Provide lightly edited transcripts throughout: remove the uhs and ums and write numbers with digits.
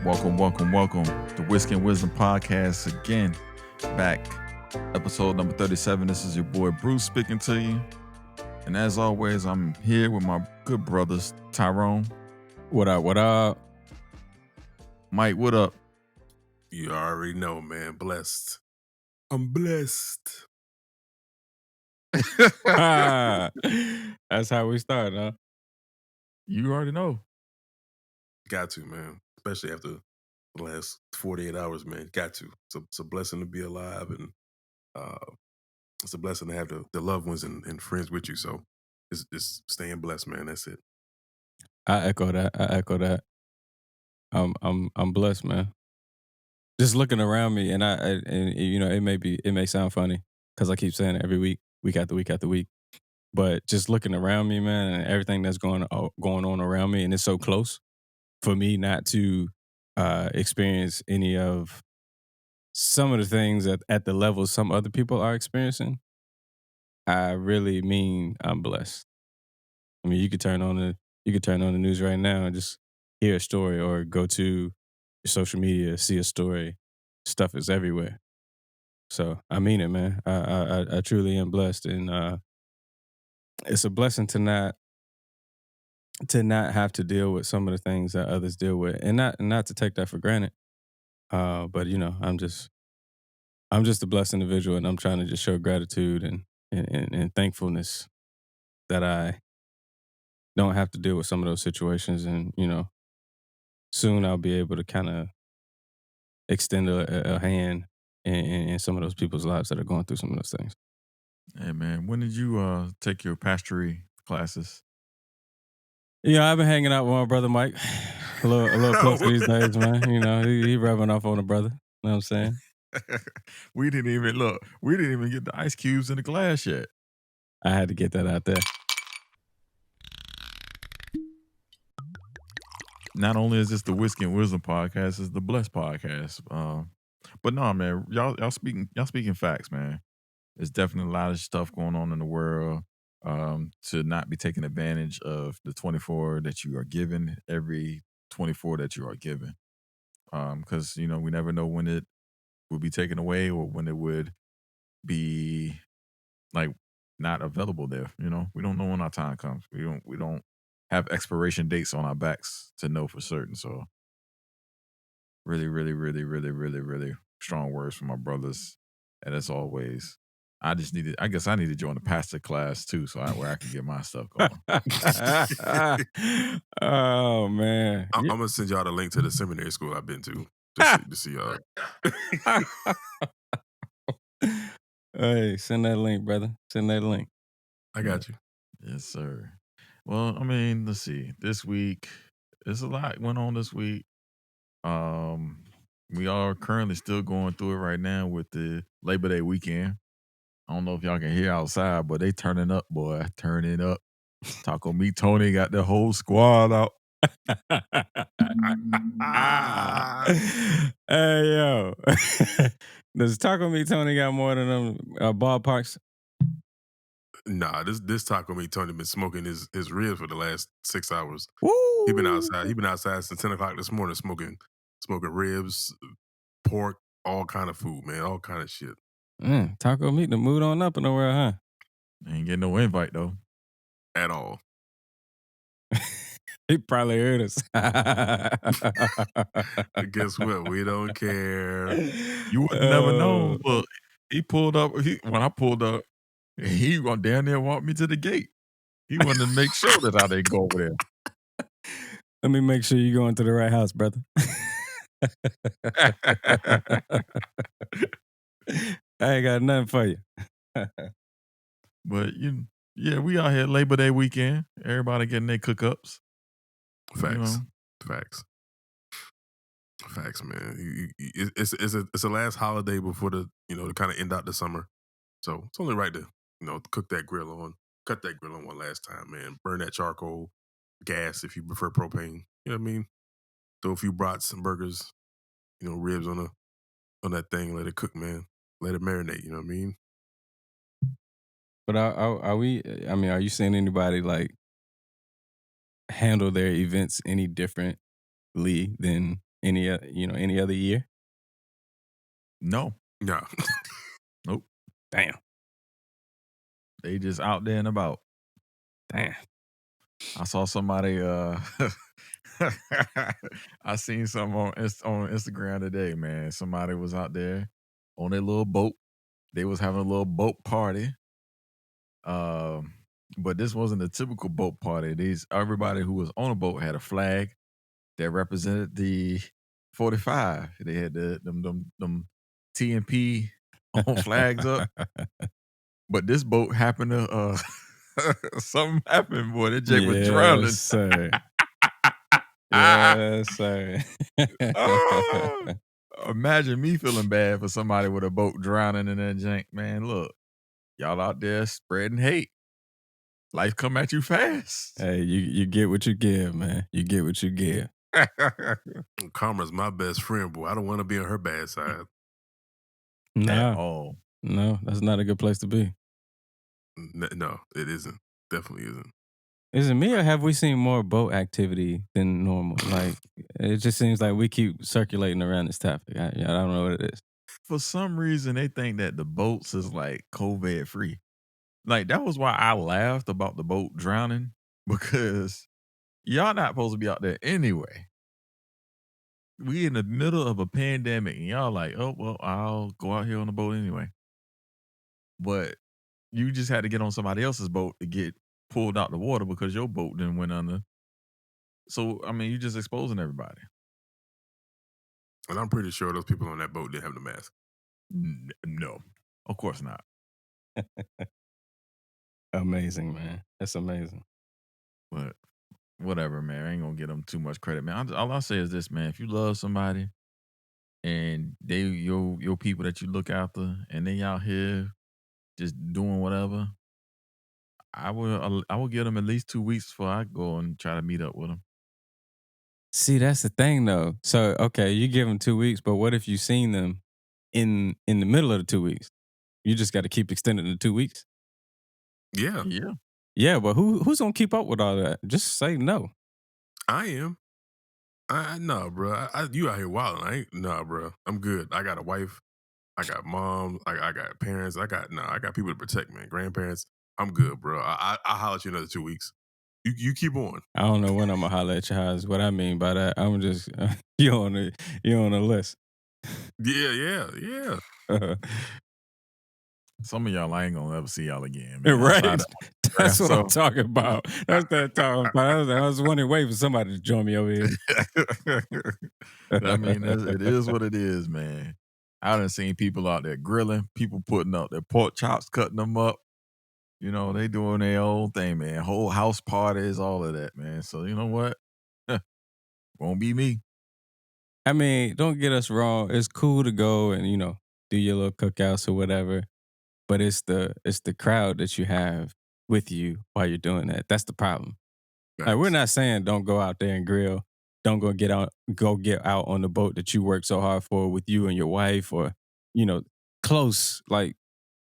Welcome. The Whiskey and Wisdom Podcast again. Back. Episode number 37. This is your boy Bruce speaking to you. And as always, I'm here with my good brothers, Tyrone. What up? Mike, what up? You already know, man. Blessed. I'm blessed. That's how we start, huh? You already know. Got to, man. Especially after the last 48 hours, man. Got to. It's a blessing to be alive, and it's a blessing to have the loved ones and friends with you. So it's staying blessed, man. That's it. I echo that. I'm blessed, man. Just looking around me, and you know, it may sound funny because I keep saying it every week after week. But just looking around me, man, and everything that's going on around me, and it's so close for me not to experience any of some of the things at the level some other people are experiencing. I really mean I'm blessed. I mean, you could turn on the news right now and just hear a story, or go to your social media, see a story. Stuff is everywhere. So I mean it, man. I truly am blessed, and it's a blessing to not have to deal with some of the things that others deal with, and not to take that for granted. But you know, I'm just a blessed individual, and I'm trying to just show gratitude and thankfulness that I don't have to deal with some of those situations, and you know, soon I'll be able to kind of extend a hand in some of those people's lives that are going through some of those things. Hey, man, when did you take your pastory classes? Yeah, I've been hanging out with my brother Mike a little closer these days, man. You know, he rubbing off on the brother. You know what I'm saying? We didn't even get the ice cubes in the glass yet. I had to get that out there. Not only is this the Whiskey and Wisdom Podcast, it's the Blessed Podcast. But no, man, y'all speaking facts, man. There's definitely a lot of stuff going on in the world. To not be taking advantage of the 24 that you are given, every 24 that you are given. Because you know, we never know when it will be taken away, or when it would be like not available there. You know, we don't know when our time comes. We don't have expiration dates on our backs to know for certain. So really strong words from my brothers. And as always, I guess I need to join the pastor class too, where I can get my stuff going. Oh man. I'm gonna send y'all the link to the seminary school I've been to to see y'all. Hey, send that link, brother. Send that link. I got you. Yes, sir. Well, I mean, let's see. This week, there's a lot went on this week. We are currently still going through it right now with the Labor Day weekend. I don't know if y'all can hear outside, but they turning up, boy. Turning up. Taco Meat Tony got the whole squad out. Hey, yo. Does Taco Meat Tony got more than them ballparks? Nah, this Taco Meat Tony been smoking his ribs for the last 6 hours. Woo! He been outside since 10 o'clock this morning smoking ribs, pork, all kind of food, man, all kind of shit. Taco Meat done moved on up in the world, huh? Ain't getting no invite though. At all. He probably heard us. Guess what? We don't care. You would never know. Look, he pulled up. When I pulled up, he gonna down there walk me to the gate. He wanted to make sure that I didn't go over there. Let me make sure you're going to the right house, brother. I ain't got nothing for you. But we out here Labor Day weekend. Everybody getting their cook-ups. Facts. Facts, man. It's a last holiday before to kind of end out the summer. So it's only right to, cut that grill on one last time, man. Burn that charcoal, gas if you prefer propane. You know what I mean? Throw a few brats and burgers, ribs on that thing, let it cook, man. Let it marinate, you know what I mean? But are you seeing anybody like handle their events any differently than any any other year? No, No. nope. Damn. They just out there and about. Damn. I saw somebody. I seen some on Instagram today, man. Somebody was out there on their little boat. They was having a little boat party. But this wasn't a typical boat party. Everybody who was on a boat had a flag that represented the 45. They had them TNP on flags up. But this boat happened to something happened, boy. That Jake was drowning. Yes, sir. Yes, sir. Oh, imagine me feeling bad for somebody with a boat drowning in that jank. Man, look, y'all out there spreading hate. Life come at you fast. Hey, you get what you give, man. You get what you give. Karma's my best friend, boy. I don't want to be on her bad side. At No, all. no, that's not a good place to be. No, it isn't. Definitely isn't. Is it me or have we seen more boat activity than normal? Like, it just seems like we keep circulating around this topic. I don't know what it is. For some reason, they think that the boats is like COVID free. Like, that was why I laughed about the boat drowning, because y'all not supposed to be out there anyway. We in the middle of a pandemic, and y'all like, oh, well, I'll go out here on the boat anyway. But you just had to get on somebody else's boat to get pulled out the water because your boat didn't went under. So, I mean, you just exposing everybody. And I'm pretty sure those people on that boat didn't have the mask. No, of course not. Amazing, man. That's amazing. But whatever, man. I ain't gonna get them too much credit, man. All I'll say is this, man. If you love somebody and they your people that you look after, and they out here just doing whatever, I will give them at least 2 weeks before I go and try to meet up with them. See, that's the thing, though. So, okay, you give them 2 weeks, but what if you seen them in the middle of the 2 weeks? You just got to keep extending the 2 weeks. Yeah, Yeah. Yeah, but who's gonna keep up with all that? Just say no. I am. No, bro. You out here wilding. I ain't. No, bro. I'm good. I got a wife. I got mom. I got parents. I got people to protect, man. Grandparents. I'm good, bro. I'll holler at you another 2 weeks. You keep on. I don't know when I'm gonna holler at your house. What I mean by that, I'm just you on the list. Yeah. Some of y'all I ain't gonna ever see y'all again, man. Right. Outside of- That's what I'm so- talking about. That's that talking about. I was wondering, waiting for somebody to join me over here. I mean, it is what it is, man. I done seen people out there grilling, people putting up their pork chops, cutting them up. You know, they doing their own thing, man. Whole house parties, all of that, man. So you know what? Won't be me. I mean, don't get us wrong. It's cool to go and do your little cookouts or whatever, but it's the crowd that you have with you while you're doing that. That's the problem. Like, we're not saying don't go out there and grill. Don't go get out on the boat that you work so hard for with you and your wife, or close. Like,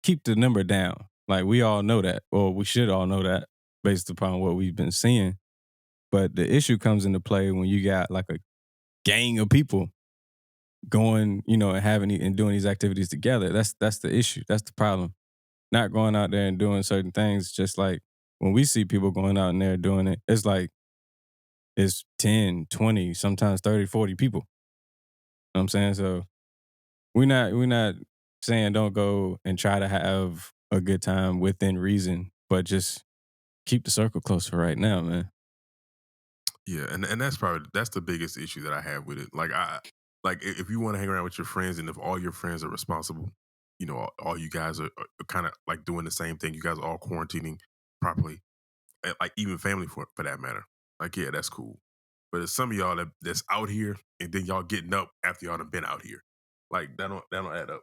keep the number down. Like, we all know that, or we should all know that based upon what we've been seeing. But the issue comes into play when you got like a gang of people going, and having and doing these activities together. That's the issue. That's the problem. Not going out there and doing certain things. Just like when we see people going out in there doing it, it's like it's 10, 20, sometimes 30, 40 people. You know what I'm saying? So we're not saying don't go and try to have a good time within reason, but just keep the circle close for right now, man. Yeah, and that's the biggest issue that I have with it. Like if you want to hang around with your friends, and if all your friends are responsible, all you guys are kind of like doing the same thing. You guys are all quarantining properly, like even family for that matter. Like, yeah, that's cool. But it's some of y'all that's out here, and then y'all getting up after y'all done been out here. Like, that don't add up.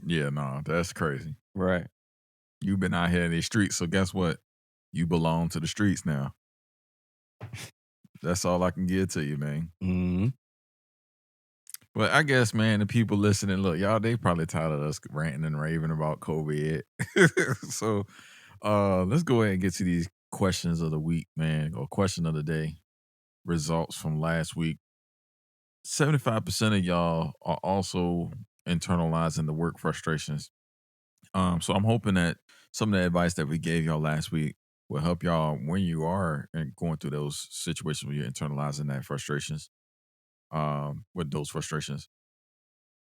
Yeah, no, that's crazy. Right. You've been out here in these streets, so guess what? You belong to the streets now. That's all I can give to you, man. Mm-hmm. But I guess, man, the people listening, look, y'all, they probably tired of us ranting and raving about COVID. So let's go ahead and get to these questions of the week, man, or question of the day. Results from last week. 75% of y'all are also internalizing the work frustrations. So I'm hoping that some of the advice that we gave y'all last week will help y'all when you are going through those situations where you're internalizing that frustrations. With those frustrations,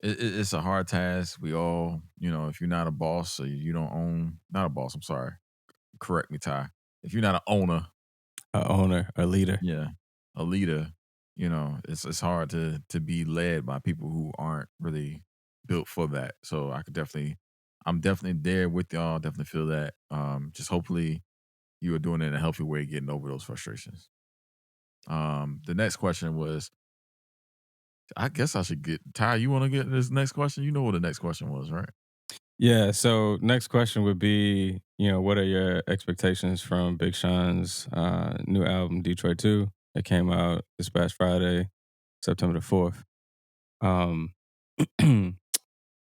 it's a hard task. We all, if you're not a boss or you don't own, not a boss. I'm sorry. Correct me, Ty. If you're not an owner, A owner, a leader. yeah, a leader, it's hard to be led by people who aren't really built for that. So I'm definitely there with y'all. Definitely feel that. Just hopefully you are doing it in a healthy way, getting over those frustrations. The next question was, I guess I should get Ty. You want to get this next question? You know what the next question was, right? Yeah. So next question would be, what are your expectations from Big Sean's new album, Detroit 2? It came out this past Friday, September the 4th. Um,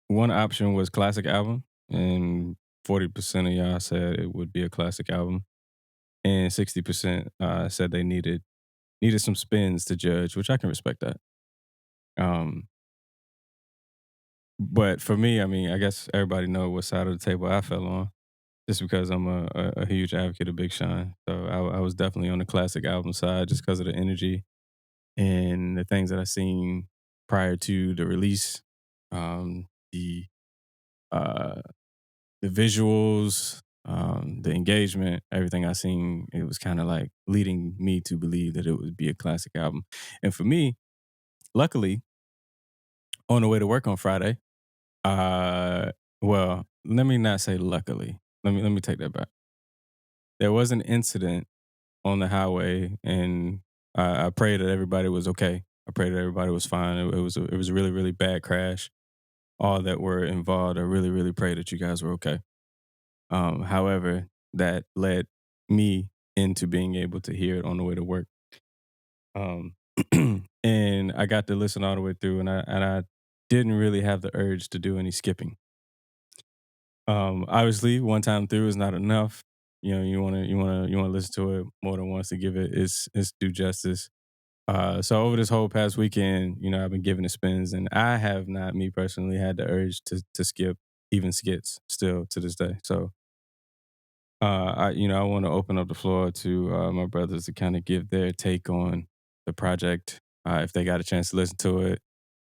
one option was classic album, and 40% of y'all said it would be a classic album, and 60% said they needed some spins to judge, which I can respect that. Um, but for me, I mean, I guess everybody know what side of the table I fell on, just because I'm a huge advocate of Big Sean. So I was definitely on the classic album side just because of the energy and the things that I seen prior to the release. Um, the uh, the visuals, the engagement, everything I seen, it was kind of like leading me to believe that it would be a classic album. And for me, luckily, on the way to work on Friday, well, let me not say luckily. Let me take that back. There was an incident on the highway, and I pray that everybody was okay. I pray that everybody was fine. It was a really really bad crash. All that were involved, I really really pray that you guys were okay. However, that led me into being able to hear it on the way to work. Um, and I got to listen all the way through, and I didn't really have the urge to do any skipping. Obviously, one time through is not enough. You wanna listen to it more than once to give its due justice. So over this whole past weekend, I've been giving it spins, and I have not, me personally, had the urge to skip even skits still to this day. So I want to open up the floor to my brothers to kind of give their take on the project, if they got a chance to listen to it,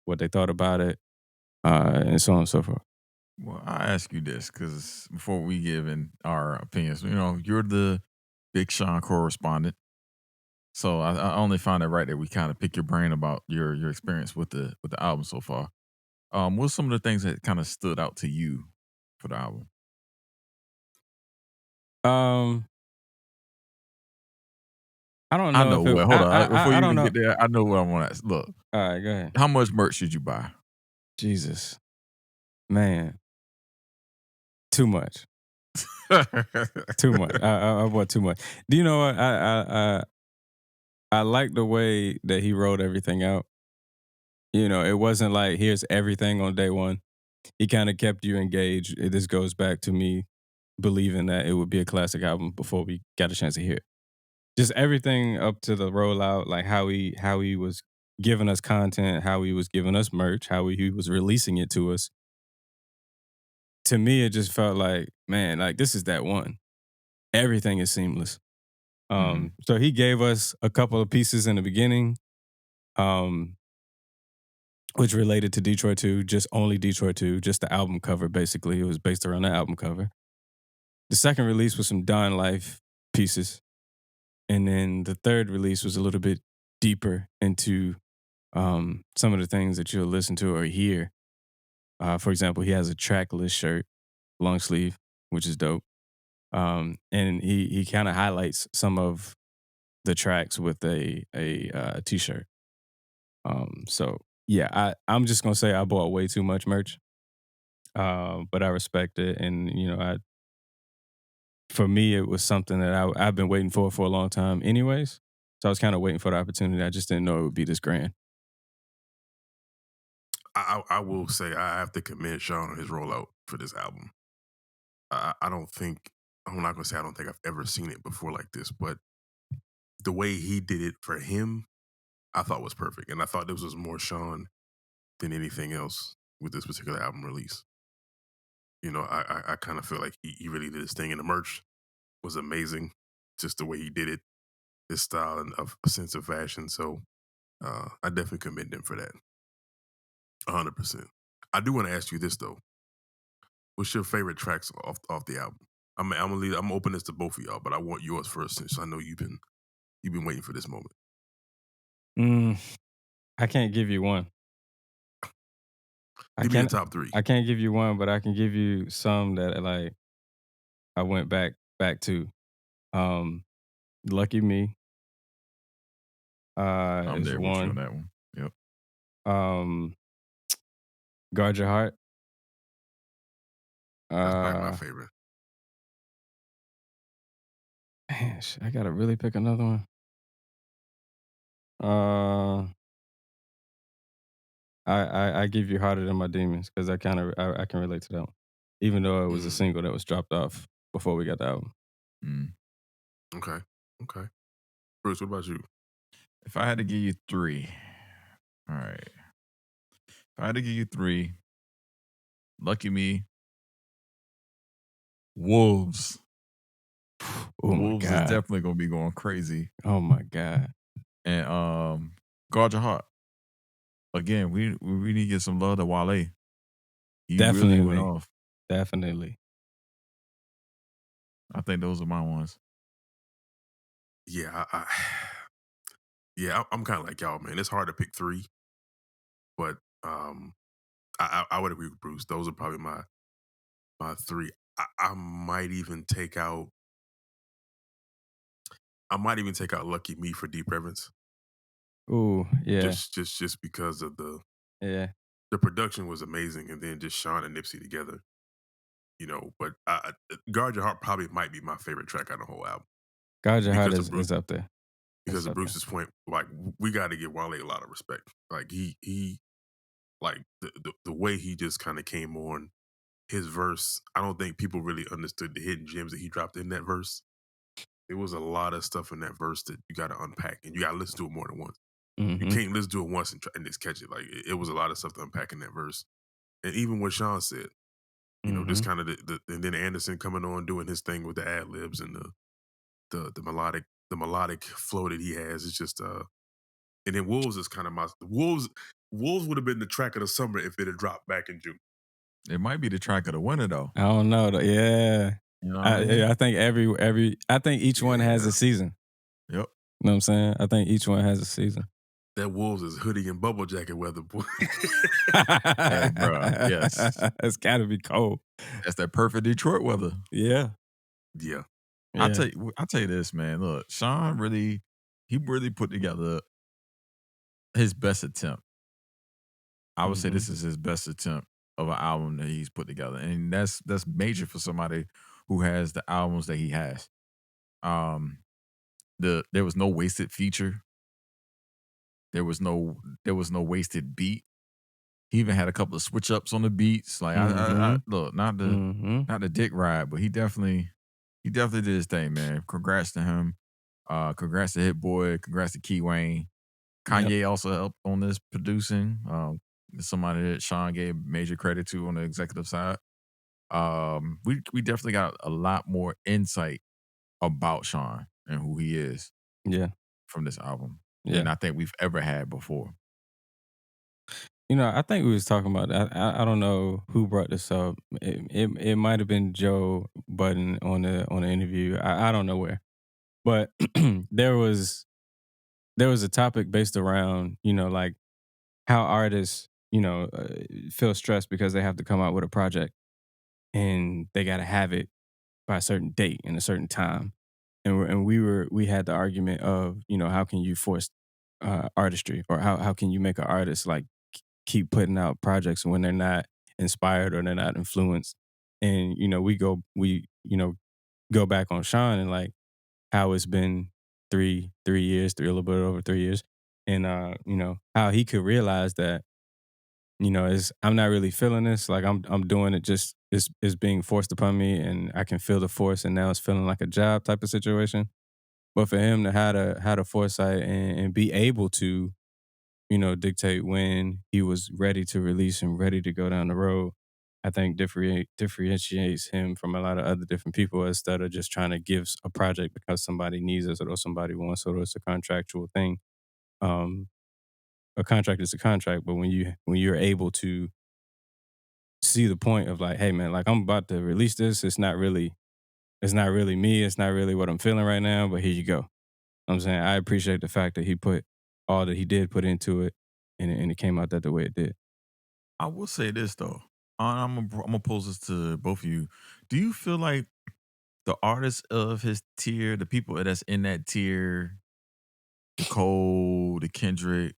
what they thought about it, and so on and so forth. Well, I ask you this because before we give in our opinions, you're the Big Sean correspondent. So I only find it right that we kind of pick your brain about your experience with the album so far. What's some of the things that kind of stood out to you for the album? Um, I don't I know know. if it. Well, hold on. Before I you don't even know. get there, I know what I want to ask. Look, All right, go ahead. how much merch did you buy? Jesus, man, too much, too much. I bought too much. Do you know what? I like the way that he wrote everything out. It wasn't like here's everything on day one. He kind of kept you engaged. This goes back to me believing that it would be a classic album before we got a chance to hear it. Just everything up to the rollout, like how he was giving us content, how he was giving us merch, how he was releasing it to us. To me, it just felt like, man, like this is that one. Everything is seamless. Mhm. So he gave us a couple of pieces in the beginning, um, which related to Detroit 2, just only Detroit 2, just the album cover, basically. It was based around the album cover. The second release was some Don Life pieces. And then the third release was a little bit deeper into some of the things that you'll listen to or hear. For example, he has a trackless shirt, long sleeve, which is dope. And he kind of highlights some of the tracks with a t-shirt. So yeah, I'm just gonna say I bought way too much merch, but I respect it, and for me it was something that I've been waiting for a long time, anyways. So I was kind of waiting for the opportunity. I just didn't know it would be this grand. I will say I have to commend Sean on his rollout for this album. I don't think I'm not gonna say I don't think I've ever seen it before like this, but the way he did it for him, I thought was perfect, and I thought this was more Sean than anything else with this particular album release. You know, I kind of feel like he really did his thing, and the merch was amazing. Just the way he did it, his style and of a sense of fashion. So I definitely commend him for that. 100%. I do want to ask you this though: what's your favorite tracks off the album? I'm gonna open this to both of y'all, but I want yours first since I know you've been waiting for this moment. Mm, I can't give you one. Give me your top three. I can't give you one, but I can give you some that like I went back to. Lucky Me I'm is there with you on one. that one. Yep. Um, Guard Your Heart. That's probably my Uh, favorite. man, I gotta really pick another one. Uh, I give you Harder Than My Demons because I can relate to that one, even though it was a Mm, single that was dropped off before we got the album. Mm. okay. Okay. Bruce, what about you? If I had to give you three, all right. If I had to give you three, Lucky Me, Wolves. Oh my Wolves is god! definitely gonna be going crazy. Oh my god! And Guard Your Heart. Again, we need to get some love to Wale. He really went Definitely, off. definitely. I think those are my ones. Yeah, yeah, I'm kind of like y'all, man. It's hard to pick three, but I would agree with Bruce. Those are probably my three. I might even take out. I might even take out Lucky Me for Deep Reverence, Ooh, yeah, just because of yeah. the production was amazing, and then just Sean and Nipsey together, you know. But Guard Your Heart probably might be my favorite track on the whole album Guard Your Heart because of Bruce. is up there. Because It's of up there. Bruce's point, like we got to give Wale a lot of respect. Like he like the way he just kind of came on his verse. I don't think people really understood the hidden gems that he dropped in that verse. There was a lot of stuff in that verse that you got to unpack, and you got to listen to it more than once. You Mm-hmm. can't listen to it once and just catch it. Like it was a lot of stuff to unpack in that verse, and even what Sean said, you know, Mm-hmm. just kind of and then Anderson coming on doing his thing with the ad libs and the melodic flow that he has. It's just and then Wolves is kind of my Wolves. Wolves would have been the track of the summer if it had dropped back in June. It might be the track of the winter though. I don't know. Yeah, You know what I mean? I think I think each one has Yeah. a season. Yep. You know what I'm saying? I think each one has a season. That Wolves is hoodie and bubble jacket weather, boy. Hey, bro. Yes. It's got to be cold. That's that perfect Detroit weather. Yeah. Yeah. I Yeah. tell you this, man. Look, Sean really put together his best attempt. I would say Mhm. this is his best attempt of an album that he's put together, and that's major for somebody who has the albums that he has. There was no wasted feature. There was no wasted beat. He even had a couple of switch ups on the beats. Like I Mhm. look, not Mhm. the dick ride, but he definitely did his thing, man. Congrats to him. Congrats to Hit Boy. Congrats to Key Wayne. Yep. Kanye also helped on this producing. Somebody that Sean gave major credit to on the executive side. We definitely got a lot more insight about Sean and who he is Yeah. from this album Yeah. than I think we've ever had before. You know, I think we was talking about that. I don't know who brought this up. It might have been Joe Budden on the interview. I don't know where, but there was a topic based around, you know, like how artists, you know, feel stressed because they have to come out with a project and they got to have it by a certain date and a certain time. And we had the argument of, you know, how can you force artistry, or how can you make an artist like keep putting out projects when they're not inspired or they're not influenced. And, you know, we you know, go back on Sean and like how it's been three years, a little bit over 3 years. And you know, how he could realize that, you know, is I'm not really feeling this. Like I'm doing it just it's being forced upon me and I can feel the force and now it's feeling like a job type of situation. But for him to have the foresight and be able to dictate when he was ready to release and ready to go down the road. I think differentiates him from a lot of other different people instead of just trying to give a project because somebody needs it or somebody wants it or it's a contractual thing. Um, a contract is a contract, but when you're able to see the point of like, hey man, like I'm about to release this, it's not really me, it's not really what I'm feeling right now, but here you go. I'm saying I appreciate the fact that he put all that he did put into it, and it came out that the way it did. I will say this though. I'm gonna pose this to both of you. Do you feel like the artists of his tier, the people that's in that tier, the Cole, the Kendrick,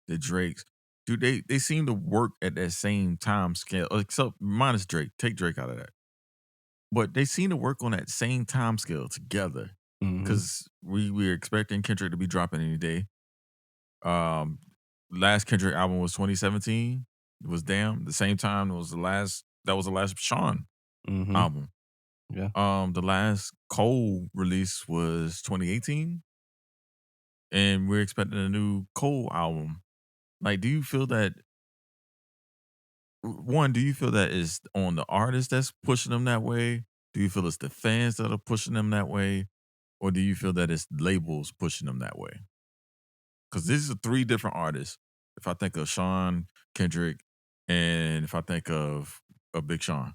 the Drakes, do they seem to work at that same time scale? Except minus Drake. Take Drake out of that. But they seem to work on that same time scale together. Hmm. Because we're expecting Kendrick to be dropping any day. Um, last Kendrick album was 2017. It was Damn. The same time it was the last Sean Hmm. album. Yeah. The last Cole release was 2018, and we're expecting a new Cole album. Like, do you feel that one? Do you feel that is on the artist that's pushing them that way? Do you feel it's the fans that are pushing them that way, or do you feel that it's labels pushing them that way? Because these are three different artists. If I think of Sean, Kendrick, and if I think of Big Sean,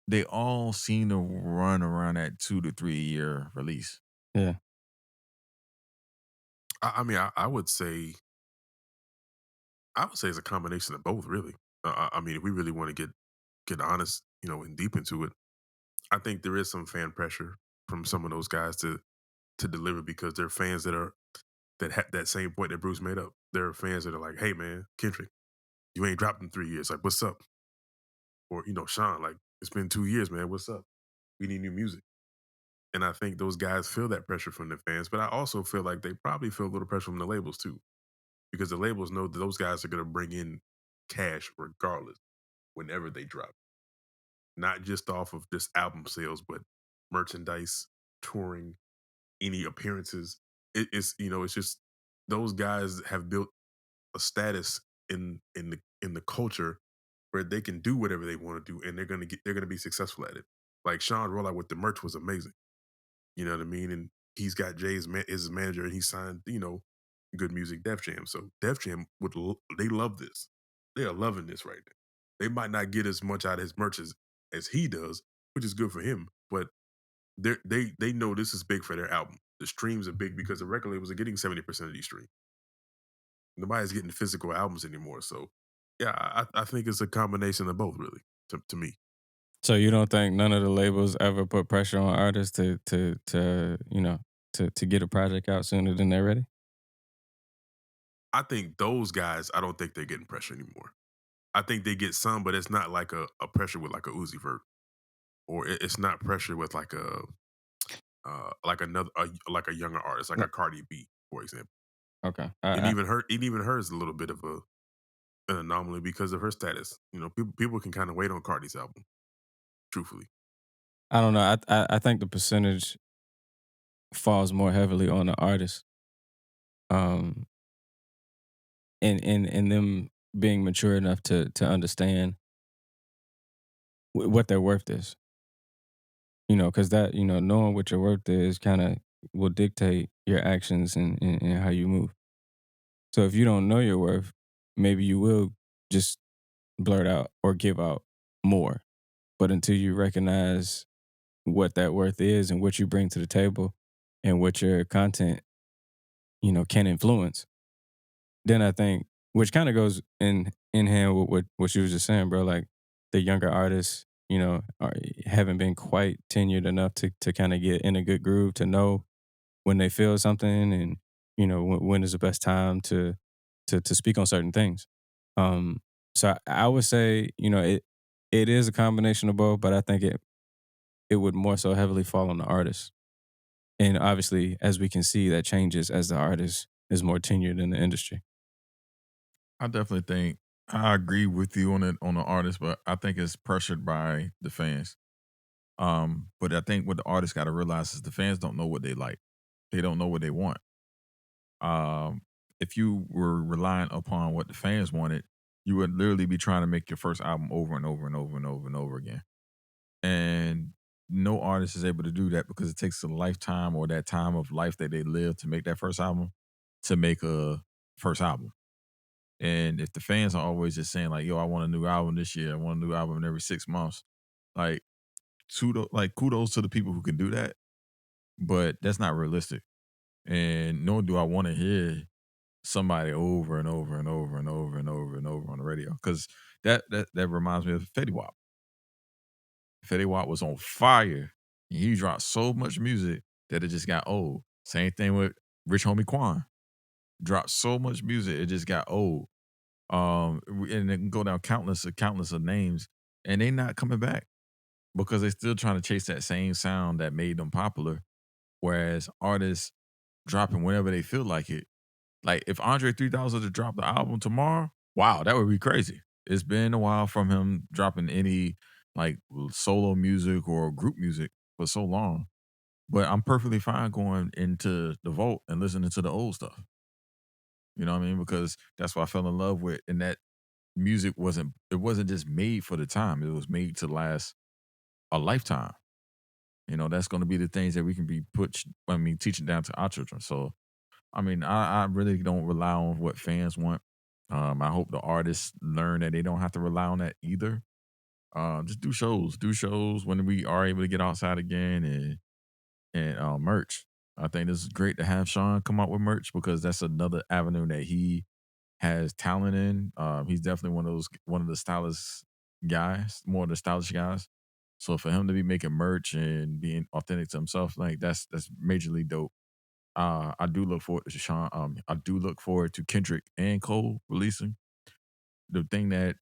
they all seem to run around that 2 to 3 year release. Yeah. I mean, I would say it's a combination of both, really. I mean, if we really want to get honest, and deep into it, I think there is some fan pressure from some of those guys to deliver because they're fans that have that same point that Bruce made up. There are fans that are like, "Hey, man, Kendrick, you ain't dropped in 3 years. Like, what's up?" Or Sean, like, "It's been 2 years, man. What's up? We need new music." And I think those guys feel that pressure from the fans, but I also feel like they probably feel a little pressure from the labels too, because the labels know that those guys are going to bring in cash regardless whenever they drop, not just off of just album sales, but merchandise, touring, any appearances. It's just those guys have built a status in the culture where they can do whatever they want to do, and they're gonna be successful at it. Like Sean rollout with the merch was amazing. You know what I mean? And he's got is his manager, and he signed Good Music Def Jam. So Def Jam they love this. They are loving this right now. They might not get as much out of his merch as he does, which is good for him. But they know this is big for their album. The streams are big because the record labels are getting 70% of these streams. Nobody's getting physical albums anymore. So yeah, I think it's a combination of both, really, to me. So you don't think none of the labels ever put pressure on artists to get a project out sooner than they're ready? I think those guys, I don't think they're getting pressure anymore. I think they get some, but it's not like a pressure with like a Uzi Vert, or it's not pressure with like another like a younger artist, like No. a Cardi B, for example. Okay. And even her is a little bit of an anomaly because of her status. People can kind of wait on Cardi's album, truthfully. I don't know. I think the percentage falls more heavily on the artist, um, and them being mature enough to understand what their worth is. Because that knowing what your worth is kind of will dictate your actions and how you move. So if you don't know your worth, maybe you will just blurt out or give out more. But until you recognize what that worth is and what you bring to the table and what your content, can influence, then I think, which kind of goes in hand with what you was just saying, bro. Like the younger artists, haven't been quite tenured enough to kind of get in a good groove to know when they feel something and when is the best time to speak on certain things. Um, so I would say it is a combination of both, but I think it would more so heavily fall on the artist. And obviously, as we can see, that changes as the artist is more tenured in the industry. I definitely think I agree with you on it on the artist, but I think it's pressured by the fans. But I think what the artist got to realize is the fans don't know what they like. They don't know what they want. Um, if you were relying upon what the fans wanted, you would literally be trying to make your first album over and over and over and over and over again. And no artist is able to do that because it takes a lifetime or that time of life that they live to make that first album to make a first album. And if the fans are always just saying like, "Yo, I want a new album this year. I want a new album every 6 months," like, kudos to the people who can do that, but that's not realistic. And nor do I want to hear somebody over and over and over and over and over and over on the radio because that reminds me of Fetty Wap. Fetty Wap was on fire. And he dropped so much music that it just got old. Same thing with Rich Homie Quan. Dropped so much music it just got old. And it can go down countless of names, and they not coming back because they still trying to chase that same sound that made them popular. Whereas artists dropping whenever they feel like it. Like if Andre 3000 to drop the album tomorrow, wow, that would be crazy. It's been a while from him dropping any like solo music or group music for so long. But I'm perfectly fine going into the vault and listening to the old stuff. You know what I mean? Because that's what I fell in love with. And that music wasn't just made for the time. It was made to last a lifetime. You know, that's gonna be the things that we can be teaching down to our children. So I mean, I really don't rely on what fans want. I hope the artists learn that they don't have to rely on that either. Just do shows when we are able to get outside again, and merch. I think this is great to have Sean come out with merch because that's another avenue that he has talent in. He's definitely one of the stylish guys, more of the stylish guys. So for him to be making merch and being authentic to himself, like that's majorly dope. I do look forward to Sean. I do look forward to Kendrick and Cole releasing. The thing that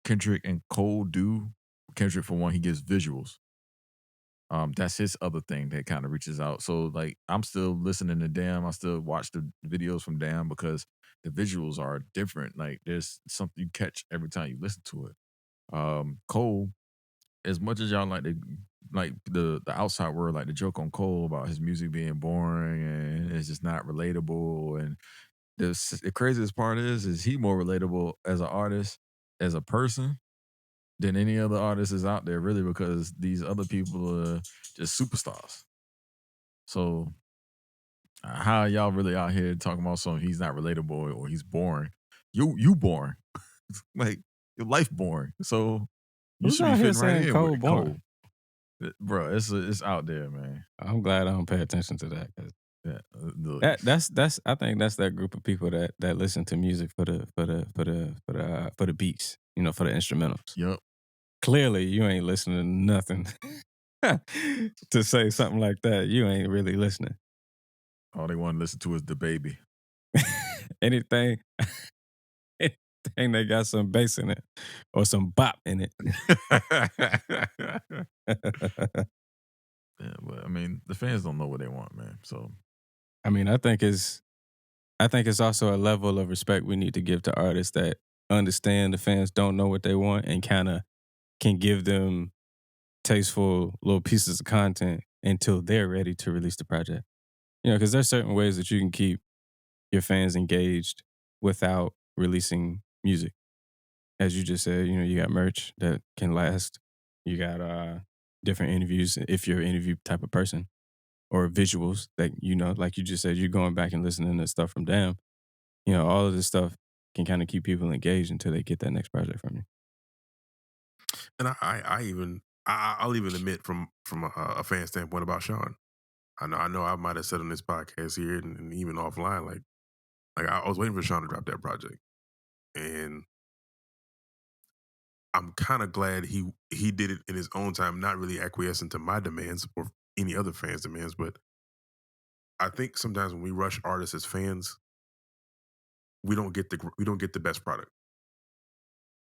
Kendrick and Cole do, Kendrick for one, he gives visuals. That's his other thing that kind of reaches out. So like I'm still listening to Damn. I still watch the videos from Damn because the visuals are different. Like there's something you catch every time you listen to it. Cole, as much as y'all like the outside world, like the joke on Cole about his music being boring and it's just not relatable. And the craziest part is he more relatable as an artist, as a person, than any other artist is out there, really, because these other people are just superstars. So how y'all really out here talking about something he's not relatable or he's boring? You boring. Like your life boring. So you Who's should be out here fitting right saying in Cole with boring? Cole. Bro, it's out there, man. I'm glad I don't pay attention to that. Yeah, look, That's I think that's that group of people that listen to music for the beats, you know, for the instrumentals. yep. Clearly, you ain't listening to nothing to say something like that. You ain't really listening. All they want to listen to is the baby. anything, anything that got some bass in it or some bop in it. Yeah, but I mean, the fans don't know what they want, man. So I mean, I think it's also a level of respect we need to give to artists that understand the fans don't know what they want and kind of can give them tasteful little pieces of content until they're ready to release the project. You know, because there's certain ways that you can keep your fans engaged without releasing music. As you just said, you know, you got merch that can last. You got different interviews if you're an interview type of person, or visuals that, you know, like you just said, you're going back and listening to stuff from Damn. You know, all of this stuff can kind of keep people engaged until they get that next project from you. And I'll even admit from a fan standpoint about Sean. I know I might have said on this podcast here and even offline, like I was waiting for Sean to drop that project, and I'm kind of glad he did it in his own time, not really acquiescing to my demands or any other fans' demands. But I think sometimes when we rush artists as fans, we don't get the best product.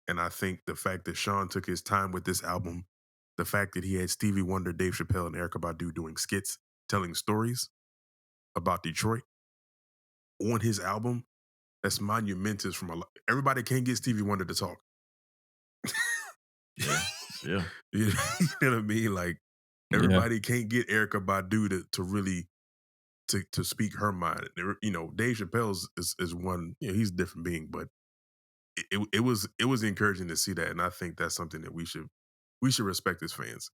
And I think the fact that Sean took his time with this album, the fact that he had Stevie Wonder, Dave Chappelle, and Erica Badu doing skits, telling stories about Detroit on his album, that's monumentous from everybody can't get Stevie Wonder to talk. yeah, yeah. You know what I mean? Like everybody can't get Erica Badu to really to speak her mind. You know, Dave Chappelle's is one. You know, he's a different being, but it was encouraging to see that, and I think that's something that we should respect as fans.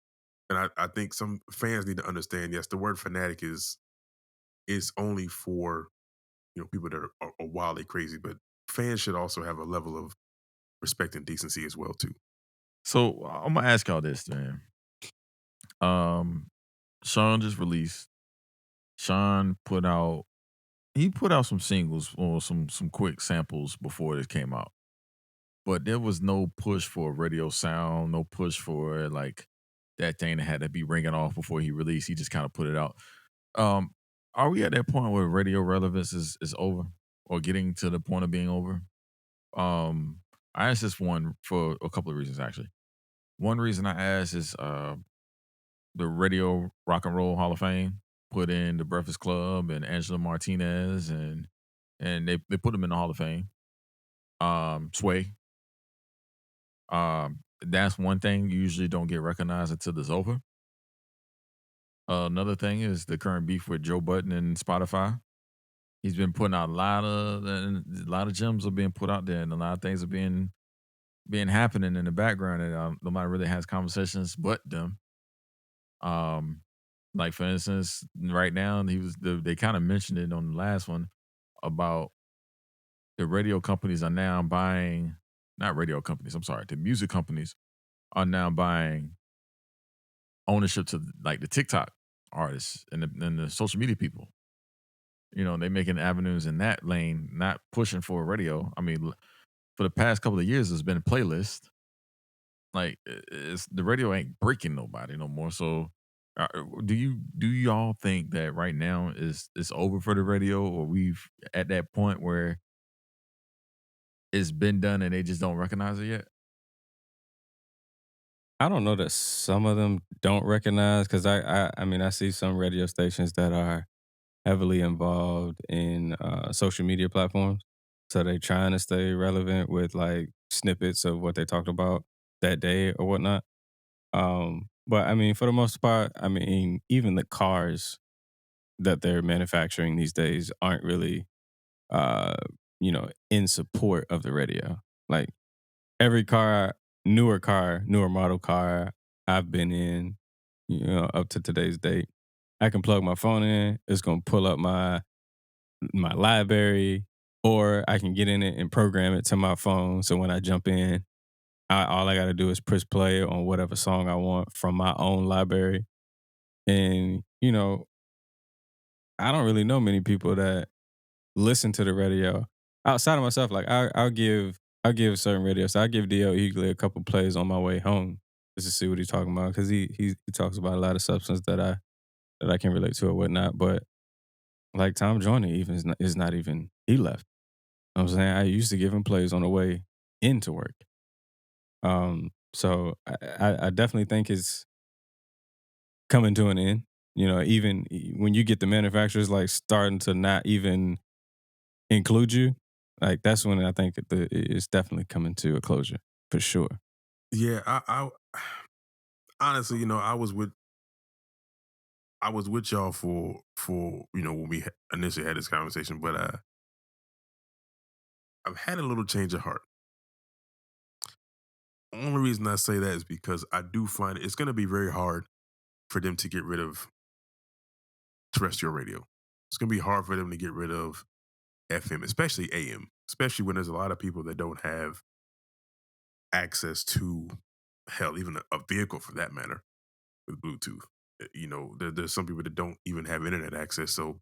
And I think some fans need to understand. Yes, the word fanatic is only for people that are wildly crazy, but fans should also have a level of respect and decency as well too. So I'm gonna ask y'all this, man. Um, Sean just released. Sean put out some singles or some quick samples before this came out, but there was no push for a radio sound, no push for like that thing that had to be ringing off before he released. He just kind of put it out. Um, are we at that point where radio relevance is over or getting to the point of being over? Um, I asked this one for a couple of reasons actually. One reason I asked is the Radio Rock and Roll Hall of Fame put in the Breakfast Club and Angela Martinez and they put them in the Hall of Fame. Sway. That's one thing you usually don't get recognized until it's over. Another thing is the current beef with Joe Budden and Spotify. He's been putting out a lot of gems are being put out there, and a lot of things are being happening in the background, and nobody really has conversations but them. Um, like for instance, right now they kind of mentioned it on the last one about the radio companies are now buying, not radio companies, I'm sorry, the music companies are now buying ownership to like the TikTok artists and the social media people. You know, they making avenues in that lane, not pushing for radio. I mean, for the past couple of years, there's been a playlist. Like, it's the radio ain't breaking nobody no more. So, do y'all think that right now is it's over for the radio, or we've at that point where it's been done and they just don't recognize it yet? I don't know that some of them don't recognize because I mean I see some radio stations that are heavily involved in social media platforms, so they're trying to stay relevant with like snippets of what they talked about that day or whatnot. But I mean, for the most part, I mean, even the cars that they're manufacturing these days aren't really, uh, in support of the radio. Like every newer model car I've been in, up to today's date, I can plug my phone in. It's gonna pull up my library, or I can get in it and program it to my phone. So when I jump in, all I got to do is press play on whatever song I want from my own library. And I don't really know many people that listen to the radio outside of myself. Like I'll give certain radio. So I give DL Eagley a couple plays on my way home just to see what he's talking about because he talks about a lot of substance that I can relate to or whatnot. But like Tom Joyner even is not even he left. You know what I'm saying I used to give him plays on the way into work. So I definitely think it's coming to an end. Even when you get the manufacturers like starting to not even include you, like that's when I think it's definitely coming to a closure for sure. Yeah, honestly, I was with y'all for when we initially had this conversation, but I've had a little change of heart. Only reason I say that is because I do find it's going to be very hard for them to get rid of terrestrial radio. It's going to be hard for them to get rid of FM, especially AM, especially when there's a lot of people that don't have access to, hell, even a vehicle for that matter with Bluetooth. There's some people that don't even have internet access, so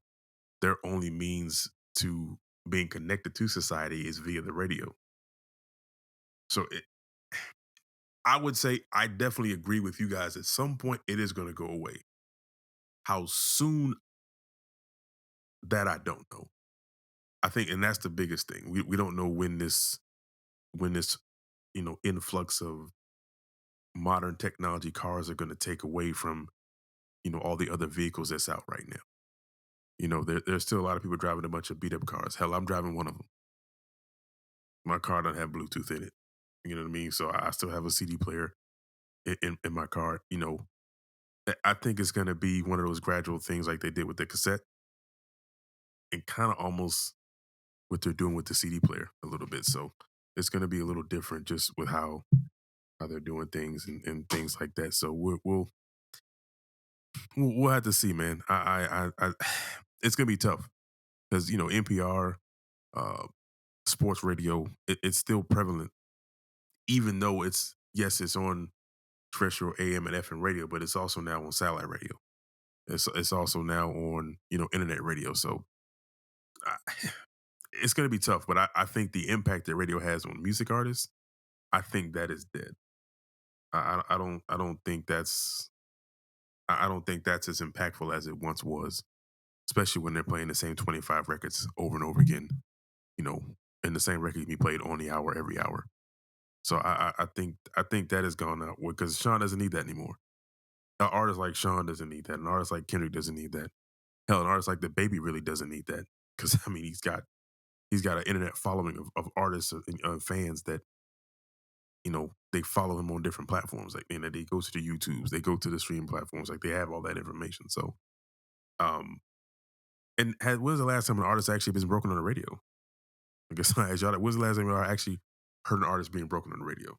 their only means to being connected to society is via the radio. So I would say I definitely agree with you guys. At some point, it is going to go away. How soon, that I don't know. I think, and that's the biggest thing. We don't know when this influx of modern technology cars are going to take away from all the other vehicles that's out right now. There's still a lot of people driving a bunch of beat up cars. Hell, I'm driving one of them. My car doesn't have Bluetooth in it. You know what I mean? So I still have a CD player in my car. I think it's going to be one of those gradual things like they did with the cassette. and kind of almost what they're doing with the CD player a little bit. So it's going to be a little different just with how they're doing things and things like that. So we'll have to see, man. I it's going to be tough because NPR, uh, sports radio, it's still prevalent, even though it's on terrestrial AM and FM radio, but it's also now on satellite radio. It's also now on internet radio. So I, it's going to be tough. But I think the impact that radio has on music artists, I think that is dead. I don't think I don't think that's as impactful as it once was, especially when they're playing the same 25 records over and over again. You know, and the same record can be played on the hour every hour. So I think that has gone out because Sean doesn't need that anymore. An artist like Sean doesn't need that. An artist like Kendrick doesn't need that. Hell, an artist like the Baby really doesn't need that because I mean he's got an internet following of artists and fans that they follow him on different platforms. Like they go to the YouTubes, they go to the streaming platforms. Like they have all that information. So, and when was the last time an artist actually been broken on the radio? I guess I asked y'all that. When's the last time y'all actually heard an artist being broken on the radio?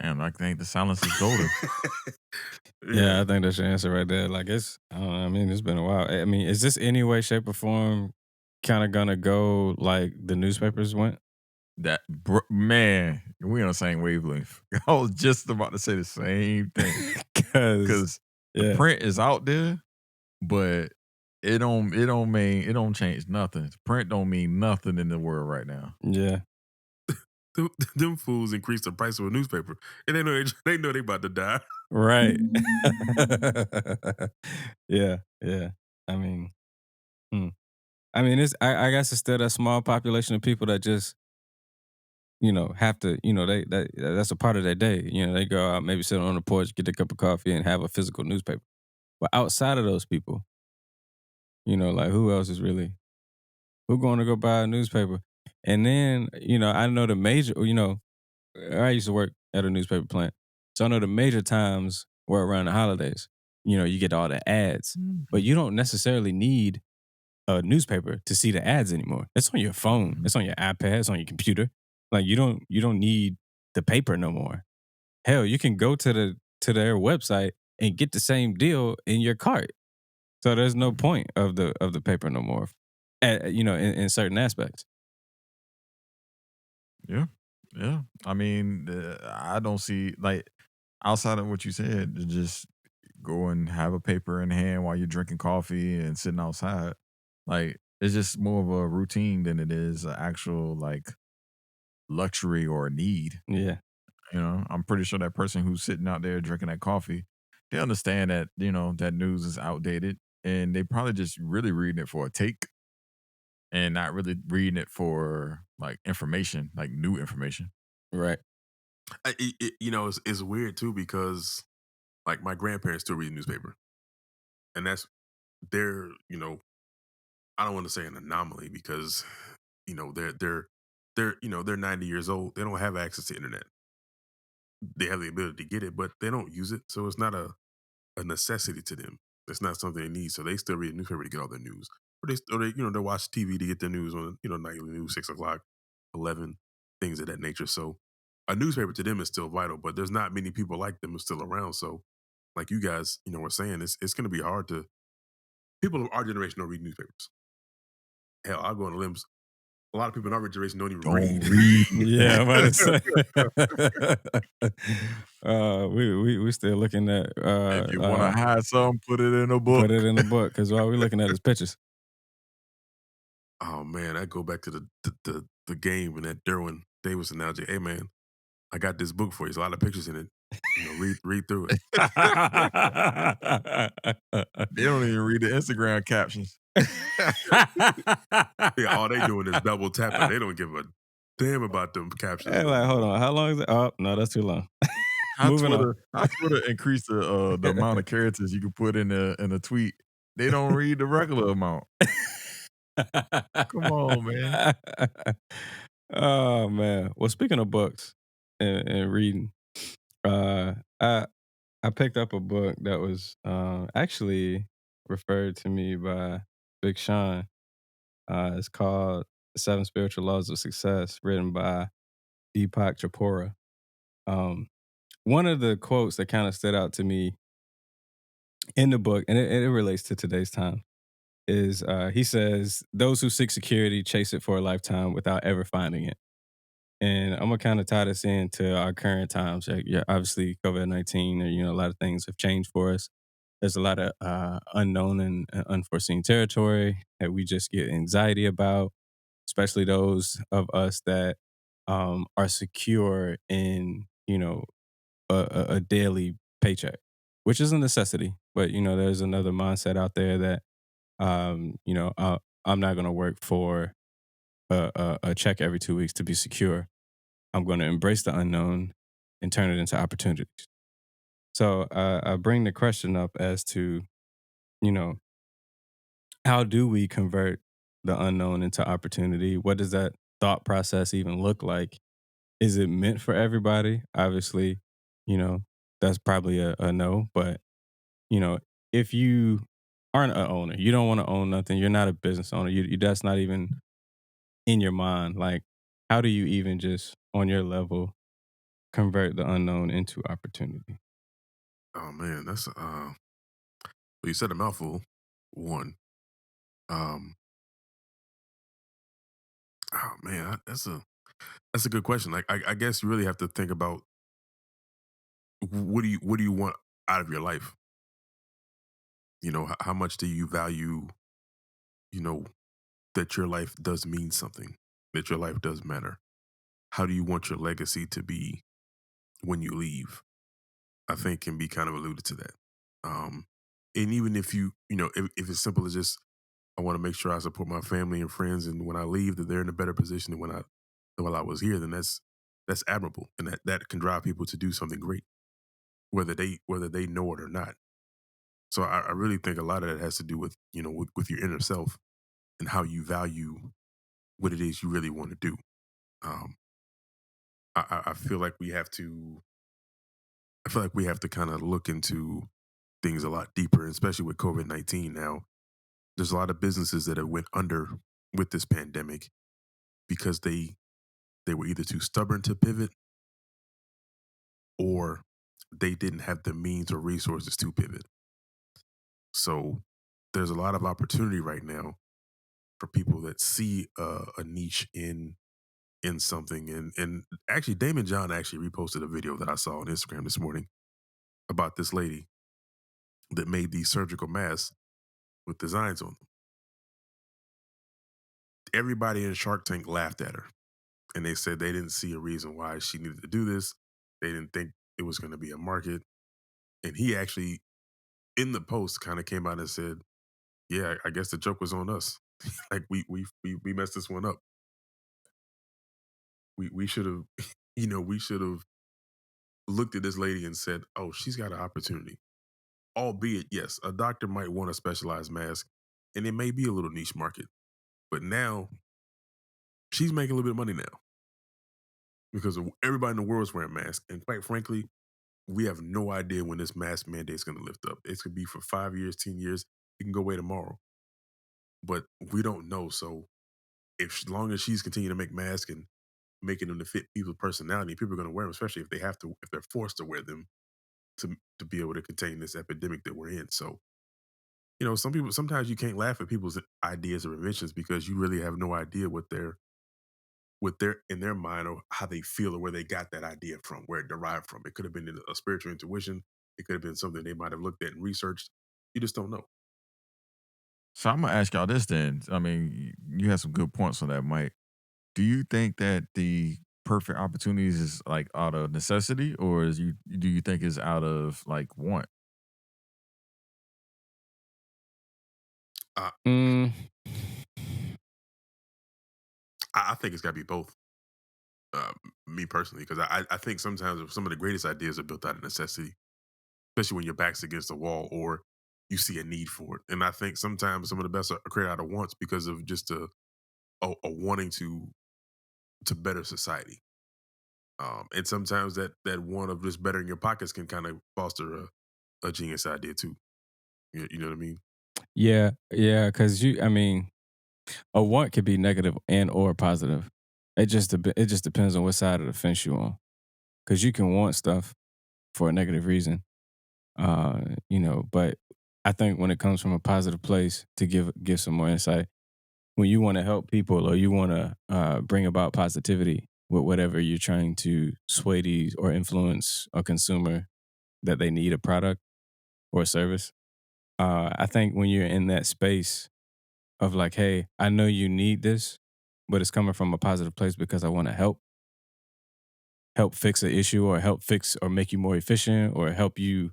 Damn, I think the silence is golden. Yeah, I think that's your answer right there. Like it's been a while. I mean, is this any way, shape, or form kind of gonna go like the newspapers went? Man, we on the same wavelength. I was just about to say the same thing because the print is out there, but it don't change nothing. Print don't mean nothing in the world right now. Yeah. Them fools increased the price of a newspaper, and they know they about to die. Right. Yeah. I mean, it's I guess it's still that small population of people that just have to that's a part of their day. They go out, maybe sit on the porch, get a cup of coffee, and have a physical newspaper. But outside of those people, like who else is really who going to go buy a newspaper? And then I know the major. I used to work at a newspaper plant, so I know the major times were around the holidays. You get all the ads, but you don't necessarily need a newspaper to see the ads anymore. It's on your phone. It's on your iPad. It's on your computer. Like you don't need the paper no more. Hell, you can go to their website and get the same deal in your cart. So there's no point of the paper no more. In certain aspects. Yeah. I mean, I don't see like outside of what you said, to just go and have a paper in hand while you're drinking coffee and sitting outside. Like it's just more of a routine than it is an actual like luxury or a need. Yeah. I'm pretty sure that person who's sitting out there drinking that coffee, they understand that, that news is outdated and they probably just really reading it for a take and not really reading it for like information, like new information. Right. It's weird too because like my grandparents still read the newspaper, and they're I don't want to say an anomaly because they're 90 years old. They don't have access to internet. They have the ability to get it, but they don't use it, so it's not a necessity to them. It's not something they need, so they still read the newspaper to get all their news, or they watch TV to get their news on nightly news, 6 o'clock, 11, things of that nature. So a newspaper to them is still vital, but there's not many people like them who are still around. So like you guys, were saying, it's going to be hard to people of our generation don't read newspapers. Hell, I'll go on limbs. A lot of people in our generation don't even read. Yeah, I'm about to say. We still looking at. If you want to hide something, put it in a book. Put it in a book because all we're looking at is pictures. Oh man, I go back to the game and that Derwin Davis analogy. Hey man, I got this book for you. There's a lot of pictures in it. Read through it. They don't even read the Instagram captions. Yeah, all they doing is double tapping. They don't give a damn about them captions. Hey, like, hold on, how long is it? Oh no, that's too long. How Twitter increase the amount of characters you can put in a tweet. They don't read the regular amount. Come on, man. Oh man. Well, speaking of books and reading, I I picked up a book that was actually referred to me by Big Sean. It's called Seven Spiritual Laws of Success, written by Deepak Chopra. Um, One of the quotes that kind of stood out to me in the book, and it relates to today's time, is he says, "Those who seek security chase it for a lifetime without ever finding it." And I'm gonna kind of tie this into our current times. Yeah, obviously, COVID-19, a lot of things have changed for us. There's a lot of unknown and unforeseen territory that we just get anxiety about, especially those of us that are secure in, a daily paycheck, which is a necessity. But there's another mindset out there that I'm not going to work for a check every 2 weeks to be secure. I'm going to embrace the unknown and turn it into opportunities. So I bring the question up as to, you know, how do we convert the unknown into opportunity? What does that thought process even look like? Is it meant for everybody? Obviously, you know, that's probably a no. But, you know, if you aren't an owner, you don't want to own nothing, you're not a business owner, that's not even in your mind. Like, how do you even just on your level convert the unknown into opportunity? Oh man, that's well, you said a mouthful. One. Um. Oh man, that's a good question. Like, I guess you really have to think about what do you want out of your life. How much do you value? You know that your life does mean something. That your life does matter. How do you want your legacy to be when you leave? I think can be kind of alluded to that. Um, and even if if it's simple as just I want to make sure I support my family and friends, and when I leave, that they're in a better position than while I was here. Then that's admirable, and that can drive people to do something great, whether they know it or not. So I really think a lot of that has to do with with your inner self and how you value what it is you really want to do. Um, I feel like we have to. I feel like we have to kind of look into things a lot deeper, especially with COVID-19 now. There's a lot of businesses that have went under with this pandemic because they were either too stubborn to pivot or they didn't have the means or resources to pivot. So there's a lot of opportunity right now for people that see a niche in something. And actually, Damon John actually reposted a video that I saw on Instagram this morning about this lady that made these surgical masks with designs on them. Everybody in Shark Tank laughed at her, and they said they didn't see a reason why she needed to do this. They didn't think it was going to be a market. And he actually, in the post, kind of came out and said, "Yeah, I guess the joke was on us. Like we messed this one up. We should have, we should have looked at this lady and said, oh, she's got an opportunity. Albeit, yes, a doctor might want a specialized mask, and it may be a little niche market. But now she's making a little bit of money now because everybody in the world is wearing masks. And quite frankly, we have no idea when this mask mandate is going to lift up. It's going to be for 5 years, 10 years. It can go away tomorrow, but we don't know. So if long as she's continuing to make masks and making them to fit people's personality, people are going to wear them, especially if they're forced to wear them to be able to contain this epidemic that we're in. So, sometimes you can't laugh at people's ideas or inventions because you really have no idea what they're in their mind or how they feel or where they got that idea from, where it derived from. It could have been a spiritual intuition. It could have been something they might have looked at and researched. You just don't know. So I'm gonna ask y'all this then. I mean, you had some good points on that, Mike. Do you think that the perfect opportunities is like out of necessity, or do you think it's out of like want? Uh, Mm, I think it's got to be both. Uh, Me personally, because I think sometimes some of the greatest ideas are built out of necessity, especially when your back's against the wall or you see a need for it. And I think sometimes some of the best are created out of wants because of just a wanting to better society. And sometimes that one of just bettering your pockets can kind of foster a genius idea too. You know what I mean? Yeah, yeah, because I mean, a want could be negative and or positive. It just depends on what side of the fence you're on. Because you can want stuff for a negative reason, but I think when it comes from a positive place, to give some more insight, when you want to help people or you want to bring about positivity with whatever you're trying to sway these or influence a consumer that they need a product or a service. I think when you're in that space of like, hey, I know you need this, but it's coming from a positive place because I want to help fix an issue or help fix or make you more efficient or help you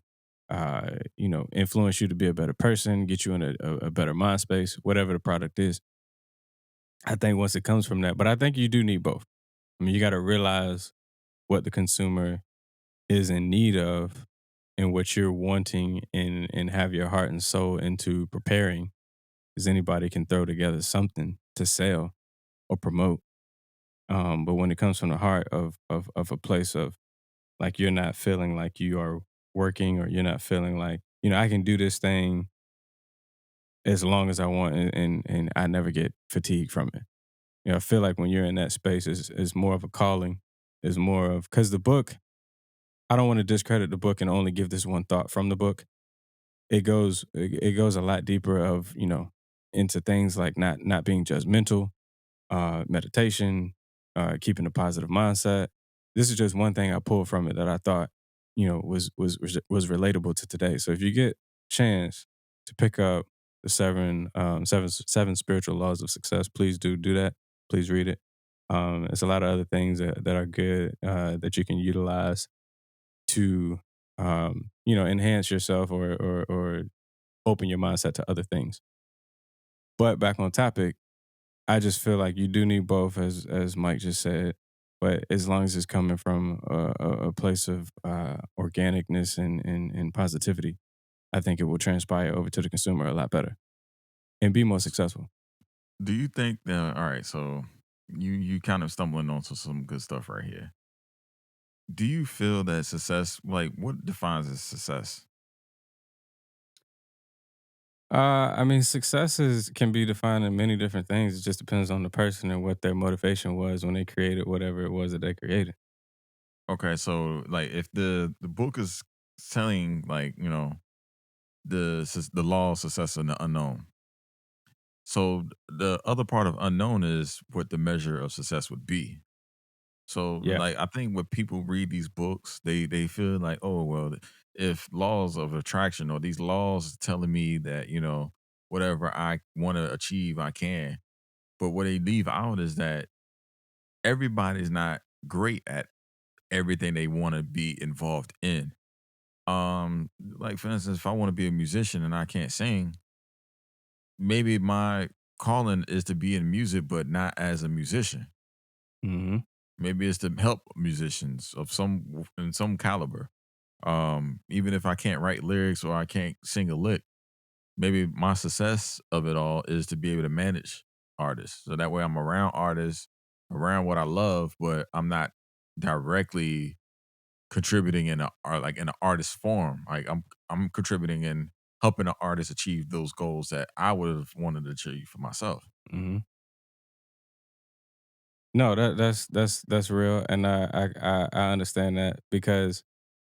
influence you to be a better person, get you in a better mind space, whatever the product is. I think once it comes from that, but I think you do need both. I mean, you got to realize what the consumer is in need of and what you're wanting and have your heart and soul into preparing, because anybody can throw together something to sell or promote. But when it comes from the heart of a place of like you're not feeling like you are working or you're not feeling like, I can do this thing as long as I want and I never get fatigued from it. I feel like when you're in that space is more of a calling, is more of because the book, I don't want to discredit the book and only give this one thought from the book. It goes a lot deeper of, into things like not being judgmental, meditation, keeping a positive mindset. This is just one thing I pulled from it that I thought, was relatable to today. So if you get chance to pick up the seven spiritual laws of success, please do that. Please read it. There's a lot of other things that are good that you can utilize to enhance yourself or open your mindset to other things. But back on topic, I just feel like you do need both, as Mike just said. But as long as it's coming from a place of organicness and positivity, I think it will transpire over to the consumer a lot better and be more successful. Do you think that all right, so you kind of stumbling onto some good stuff right here. Do you feel that success, like what defines as success? I mean, can be defined in many different things. It just depends on the person and what their motivation was when they created whatever it was that they created. Okay, so like if the book is telling like, the law of success and the unknown. So the other part of unknown is what the measure of success would be. So Yeah. like I think when people read these books, they feel like, oh well, if laws of attraction or these laws telling me that, whatever I want to achieve, I can. But what they leave out is that everybody's not great at everything they want to be involved in. Like for instance, if I want to be a musician and I can't sing, maybe my calling is to be in music, but not as a musician. Hmm. Maybe it's to help musicians of in some caliber. Even if I can't write lyrics or I can't sing a lick, maybe my success of it all is to be able to manage artists. So that way I'm around artists, around what I love, but I'm not directly contributing in a or like in an artist form. Like I'm contributing in helping an artist achieve those goals that I would have wanted to achieve for myself. Hmm. No, that's real, and I understand that because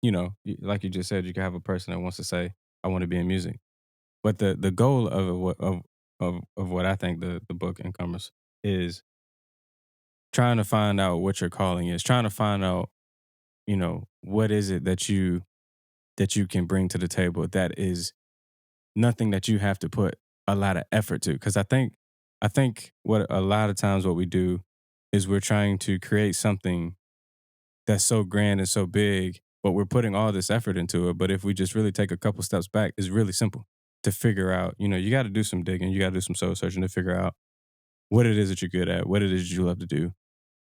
like you just said, you can have a person that wants to say, "I want to be in music," but the goal of what I think the book encompasses is trying to find out what your calling is, trying to find out what is it that you can bring to the table that is nothing that you have to put a lot of effort to. Because I think what a lot of times what we do is we're trying to create something that's so grand and so big, but we're putting all this effort into it. But if we just really take a couple steps back, it's really simple to figure out. You got to do some digging, you got to do some soul searching to figure out what it is that you're good at, what it is that you love to do.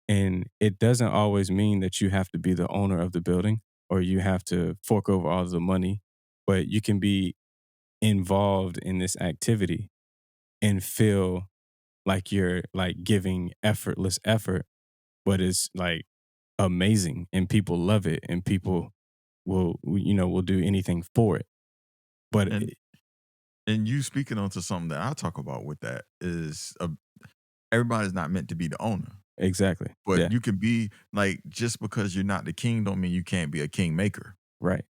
And it doesn't always mean that you have to be the owner of the building or you have to fork over all of the money, but you can be involved in this activity and feel like you're like giving effortless effort, but it's like amazing and people love it and people will do anything for it. But And and you speaking onto something that I talk about with that is everybody's not meant to be the owner. exactly. But Yeah. you can be like, just because you're not the king don't mean you can't be a kingmaker. Right.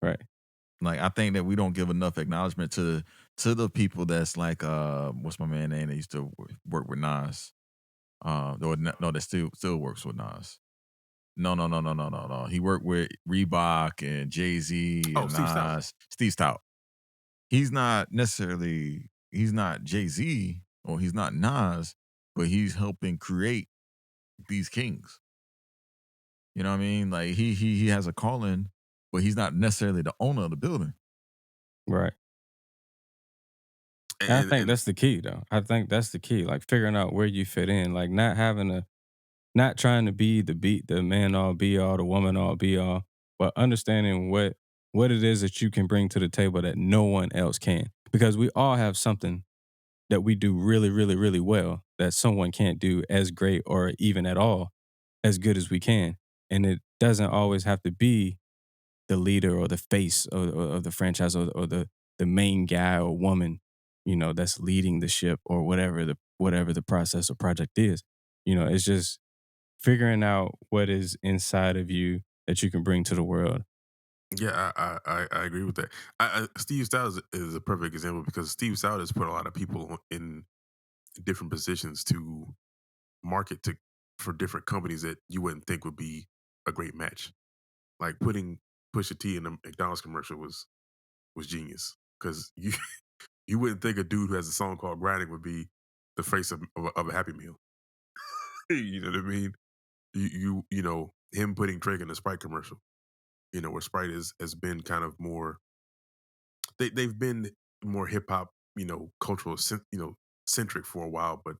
Right. Like, I think that we don't give enough acknowledgement to the people that's like, what's my man name that used to work with Nas? No, that still works with Nas. No. He worked with Reebok and Jay-Z Oh, and Steve Stout. Nas. Steve Stout. He's not Jay-Z or he's not Nas, but he's helping create these kings. You know what I mean? Like he has a calling, but he's not necessarily the owner of the building. Right. And I And think that's the key though. I think that's the key. Like figuring out where you fit in. Like not trying to be the man all be all, the woman all be all, but understanding what it is that you can bring to the table that no one else can. Because we all have something that we do really, really, really well that someone can't do as great or even at all as good as we can. And it doesn't always have to be the leader or the face of the franchise or the main guy or woman, that's leading the ship or whatever the process or project is. It's just figuring out what is inside of you that you can bring to the world. yeah, I agree with that. Steve Stout is a perfect example because Steve Stout has put a lot of people in different positions to market to for different companies that you wouldn't think would be a great match. Like putting Pusha T in a McDonald's commercial was genius because you wouldn't think a dude who has a song called "Grinding" would be the face of a Happy Meal. You know what I mean? Him putting Drake in a Sprite commercial. Where Sprite has been kind of more they've been more hip hop, cultural, centric for a while, but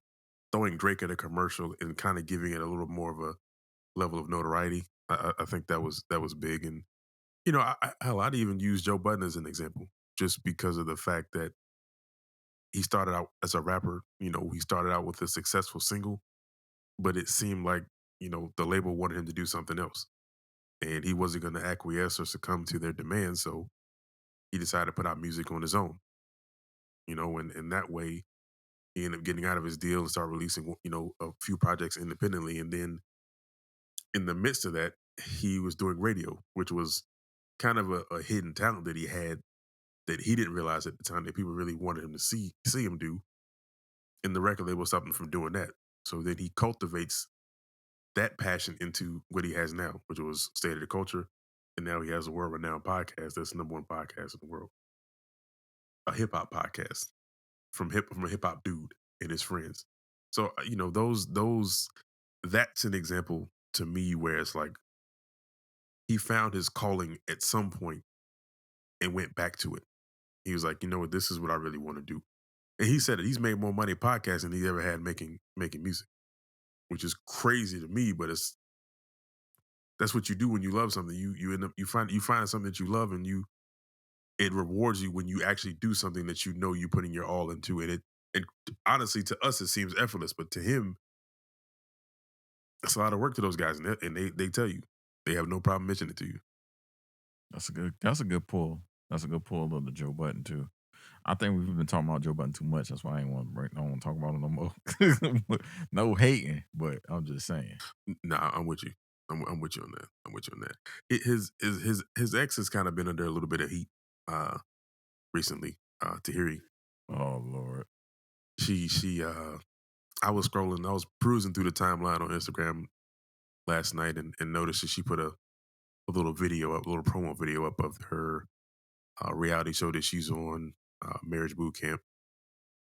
throwing Drake in a commercial and kind of giving it a little more of a level of notoriety, I think that was big. And I'd even use Joe Budden as an example, just because of the fact that he started out as a rapper. He started out with a successful single, but it seemed like the label wanted him to do something else, and he wasn't going to acquiesce or succumb to their demands. So he decided to put out music on his own. And that way he ended up getting out of his deal and start releasing a few projects independently. And then in the midst of that, he was doing radio, which was kind of a hidden talent that he had that he didn't realize at the time that people really wanted him to see him do. And the record label stopped him from doing that. So then he cultivates that passion into what he has now, which was State of the Culture. And now he has a world renowned podcast that's the number one podcast in the world, a hip hop podcast from a hip hop dude and his friends. So those that's an example to me where it's like he found his calling at some point and went back to it. He was like, you know what, this is what I really want to do. And he said that he's made more money podcasting than he ever had making music, which is crazy to me, but that's what you do when you love something. You end up you find something that you love, and it rewards you when you actually do something that you're putting your all into. And honestly, to us it seems effortless, but to him, it's a lot of work to those guys, and they tell you they have no problem mentioning it to you. That's a good pull. That's a good pull of the Joe Button too. I think we've been talking about Joe Button too much. That's why I don't want to talk about him no more. No hating, but I'm just saying. Nah, I'm with you. I'm with you on that. I'm with you on that. His ex has kind of been under a little bit of heat uh, recently. Tahiri, Oh Lord. she I was scrolling, I was cruising through the timeline on Instagram last night and noticed that she put a little video up, a little promo video up of her reality show that she's on, Marriage Boot Camp,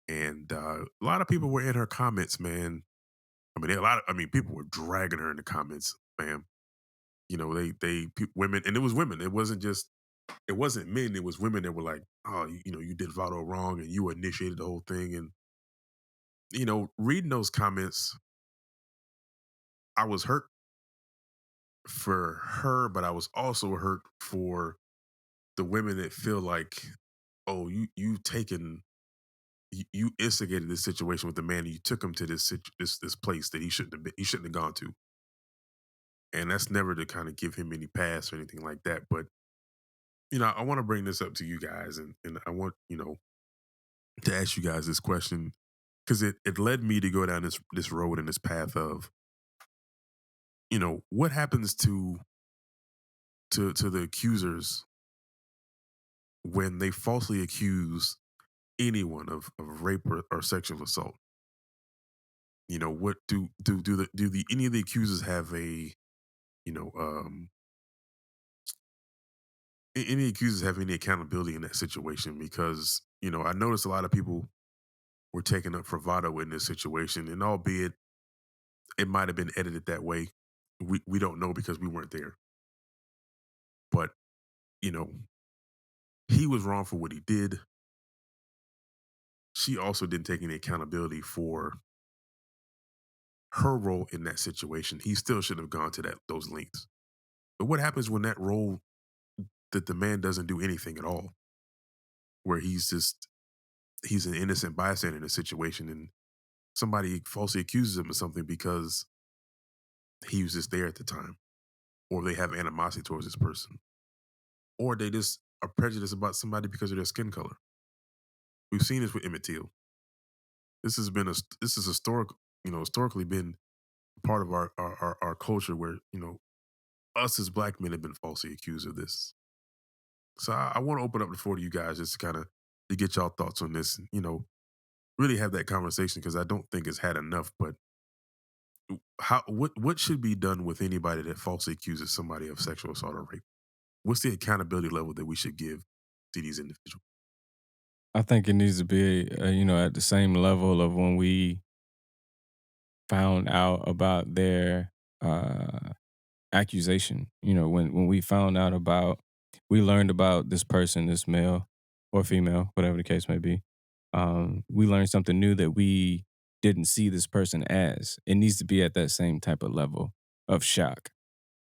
and a lot of people were in her comments, man. I mean, people were dragging her in the comments, man. Women, and it was women. It wasn't men. It was women that were like, oh, you did Vado wrong, and you initiated the whole thing. And reading those comments, I was hurt for her, but I was also hurt for the women that feel like, oh, you instigated this situation with the man, and you took him to this place that he shouldn't have gone to. And that's never to kind of give him any pass or anything like that. But, I want to bring this up to you guys, and I want, to ask you guys this question because it led me to go down this road and this path of, what happens to the accusers when they falsely accuse anyone of rape or sexual assault. What do any of the accusers have you know any accusers have any accountability in that situation? Because I noticed a lot of people were taking up bravado in this situation, and albeit it might have been edited that way, we don't know because we weren't there. But you know he was wrong for what he did. She also didn't take any accountability for her role in that situation. He still shouldn't have gone to those lengths. But what happens when that role that the man doesn't do anything at all, where he's an innocent bystander in a situation, and somebody falsely accuses him of something because he was just there at the time, or they have animosity towards this person, or they just are prejudiced about somebody because of their skin color. We've seen this with Emmett Till. This is historically been part of our culture where us as black men have been falsely accused of this. So I want to open up the floor to you guys just to kind of to get y'all thoughts on this. And, really have that conversation because I don't think it's had enough. But what should be done with anybody that falsely accuses somebody of sexual assault or rape? What's the accountability level that we should give to these individuals? I think it needs to be, at the same level of when we found out about their uh, accusation. When we found out about, we learned about this person, this male or female, whatever the case may be. We learned something new that we didn't see this person as. It needs to be at that same type of level of shock.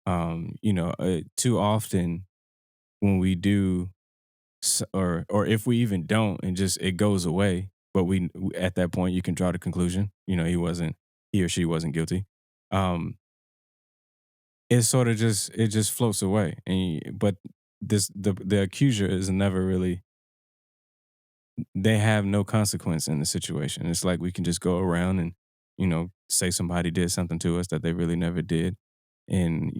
Too often when we do, or if we even don't, and just it goes away. But at that point, you can draw the conclusion. He or she wasn't guilty. Um, it sort of just floats away, but the accuser is never really. They have no consequence in the situation. It's like we can just go around and say somebody did something to us that they really never did, and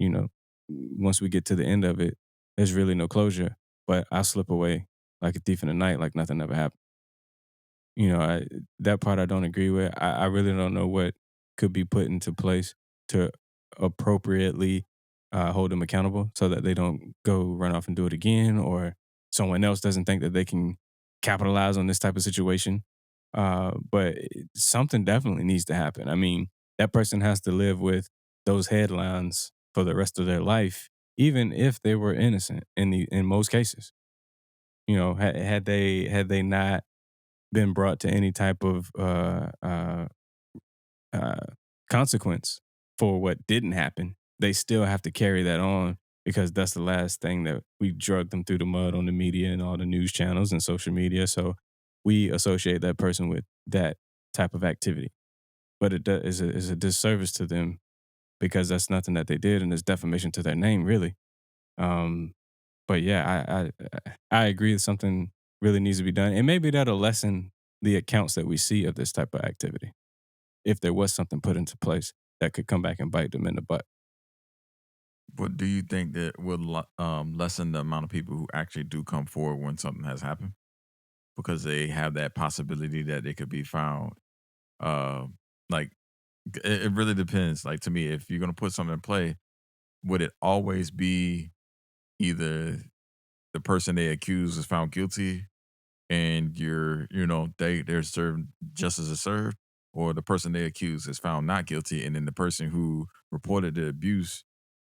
once we get to the end of it, there's really no closure. But I slip away like a thief in the night, like nothing ever happened. That part I don't agree with. I really don't know what could be put into place to appropriately hold them accountable so that they don't go run off and do it again, or someone else doesn't think that they can capitalize on this type of situation. But something definitely needs to happen. I mean, that person has to live with those headlines for the rest of their life, even if they were innocent in most cases. Had they not been brought to any type of uh, consequence for what didn't happen, they still have to carry that on because that's the last thing that we drug them through the mud on the media and all the news channels and social media. So we associate that person with that type of activity. But is a disservice to them because that's nothing that they did and it's defamation to their name, really. Um, but yeah, I agree that something really needs to be done, and maybe that'll lessen the accounts that we see of this type of activity. If there was something put into place that could come back and bite them in the butt. But do you think that will lessen the amount of people who actually do come forward when something has happened because they have that possibility that they could be found? Uh, like it really depends. Like to me, if you're gonna put something in play, would it always be either the person they accuse is found guilty and they're served justice is served, or the person they accuse is found not guilty, and then the person who reported the abuse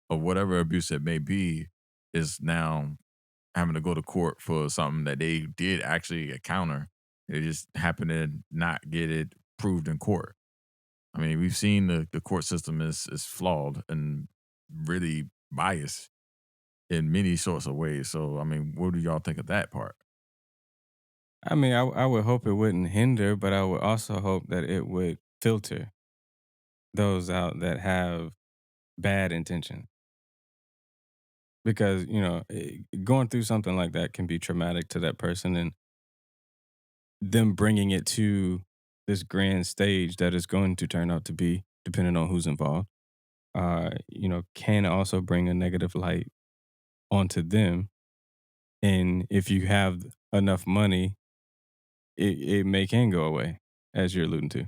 or whatever abuse it may be is now having to go to court for something that they did actually encounter. They just happen to not get it proved in court. I mean, we've seen the court system is flawed and really biased in many sorts of ways. So, I mean, what do y'all think of that part? I mean, I would hope it wouldn't hinder, but I would also hope that it would filter those out that have bad intention. Because, going through something like that can be traumatic to that person, and them bringing it to this grand stage that is going to turn out to be, depending on who's involved, can also bring a negative light onto them. And if you have enough money, it may can go away, as you're alluding to.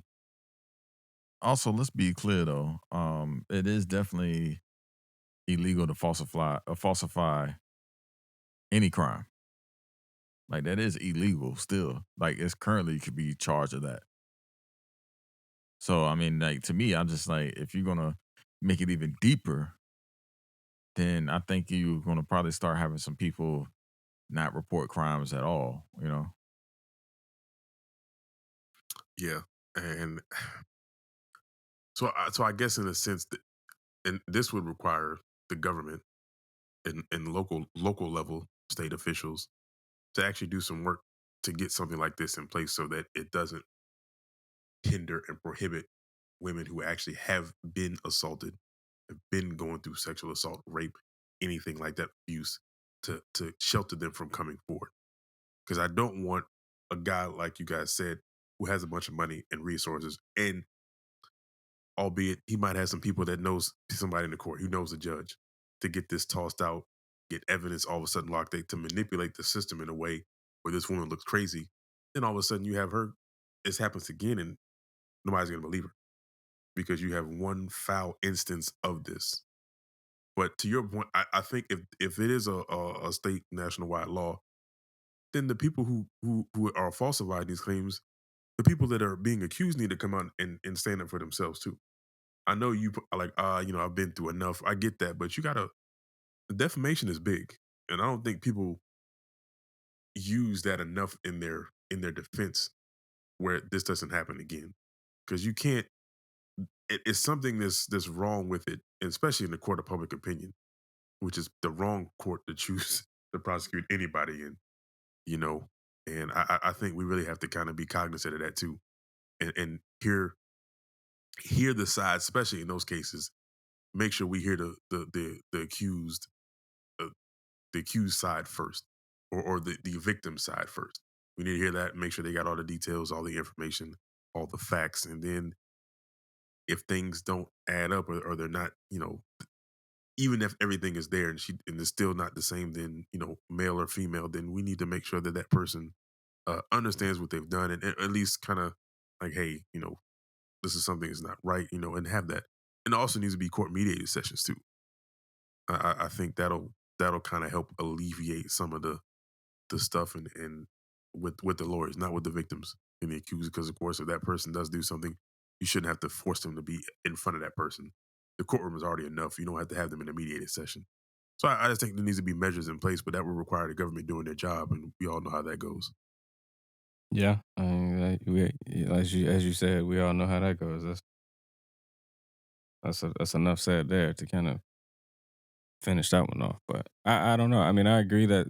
Also, let's be clear though. It is definitely illegal to falsify any crime. Like that is illegal still. Like it's currently could be charged of that. So I mean, like to me, I'm just like, if you're gonna make it even deeper, then I think you're gonna probably start having some people not report crimes at all. Yeah, and so I guess in a sense, and this would require the government and local level state officials to actually do some work to get something like this in place so that it doesn't hinder and prohibit women who actually have been assaulted, have been going through sexual assault, rape, anything like that, abuse, to shelter them from coming forward. Because I don't want a guy like you guys said who has a bunch of money and resources, and albeit he might have some people that knows somebody in the court, who knows the judge, to get this tossed out, get evidence all of a sudden locked, to manipulate the system in a way where this woman looks crazy. Then all of a sudden you have her, this happens again, and nobody's gonna believe her because you have one foul instance of this. But to your point, I think if it is a state national wide law, then the people who are falsifying these claims, the people that are being accused need to come out and stand up for themselves too. I know are like, I've been through enough. I get that, but you gotta, defamation is big. And I don't think people use that enough in their defense where this doesn't happen again. Because you can't, it's something that's wrong with it, especially in the court of public opinion, which is the wrong court to choose to prosecute anybody in, you know. And I think we really have to kind of be cognizant of that too. And hear the side, especially in those cases. Make sure we hear the accused, uh, the accused side first, or the victim side first. We need to hear that, make sure they got all the details, all the information, all the facts. And then if things don't add up, or they're not, even if everything is there and it's still not the same, then, male or female, then we need to make sure that that person understands what they've done, and at least kind of like, hey, this is something that's not right, and have that. And it also needs to be court mediated sessions too. I think that'll kind of help alleviate some of the stuff, and with the lawyers, not with the victims and the accused. Because of course, if that person does do something, you shouldn't have to force them to be in front of that person. The courtroom is already enough. You don't have to have them in a mediated session. So I just think there needs to be measures in place, but that will require the government doing their job, and we all know how that goes. Yeah, I mean, as you said, we all know how that goes. That's enough said there to kind of finish that one off. But I don't know. I mean, I agree that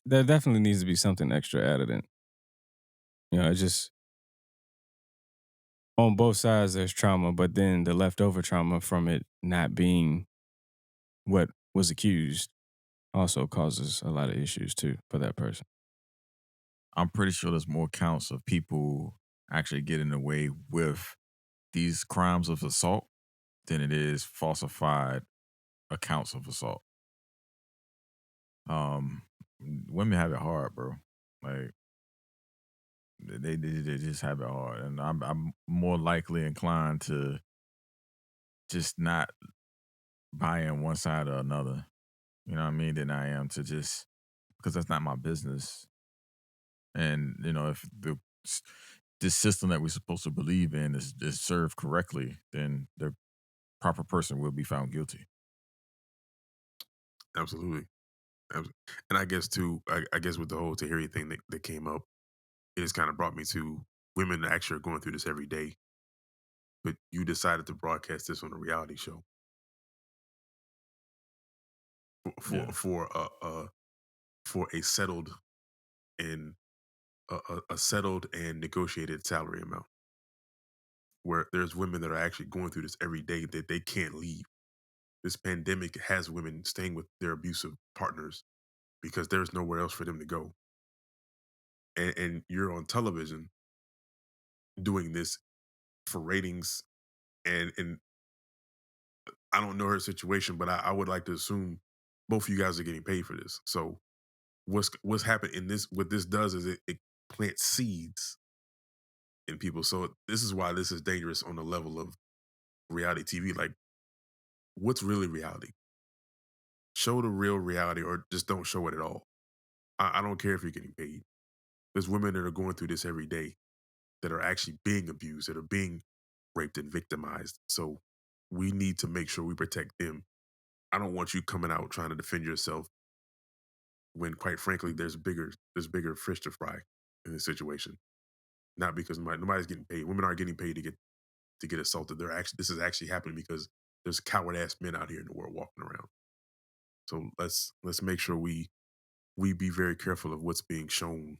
there definitely needs to be something extra added in. It just on both sides there's trauma, but then the leftover trauma from it not being what was accused also causes a lot of issues too for that person. I'm pretty sure there's more counts of people actually getting away with these crimes of assault than it is falsified accounts of assault. Um, Women have it hard, bro. Like they just have it hard, and I'm more likely inclined to just not buy in one side or another. You know what I mean? Than I am to just because that's not my business. And if this system that we're supposed to believe in is served correctly, then the proper person will be found guilty. Absolutely. And I guess too, I guess with the whole Tahiri thing that came up, it has kind of brought me to women that actually are going through this every day, but you decided to broadcast this on a reality show for Yeah. for a settled and a settled and negotiated salary amount, where there's women that are actually going through this every day that they can't leave. this pandemic has women staying with their abusive partners because there's nowhere else for them to go. And you're on television doing this for ratings, and I don't know her situation, but I would like to assume both of you guys are getting paid for this. So what's happened in this, what this does is it plants seeds in people. So this is why this is dangerous on the level of reality TV. Like, what's really reality? Show the real reality, or just don't show it at all. I don't care if you're getting paid. There's women that are going through this every day that are actually being abused, that are being raped and victimized. So we need to make sure we protect them. I don't want you coming out trying to defend yourself when, quite frankly, there's bigger fish to fry in this situation. Not because nobody's getting paid. Women aren't getting paid to get assaulted. This is actually happening because there's coward ass men out here in the world walking around. So let's make sure we be very careful of what's being shown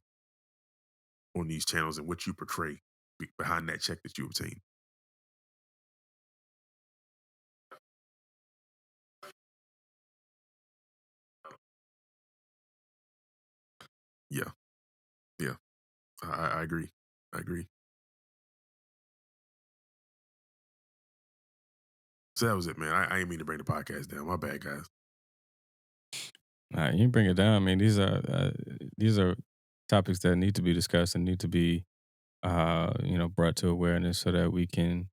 on these channels and what you portray behind that check that you obtain. Yeah, yeah, I agree. I agree. So that was it, man. I ain't mean to bring the podcast down. My bad, guys. Nah, you can bring it down. I mean, these are topics that need to be discussed and need to be, brought to awareness so that we can,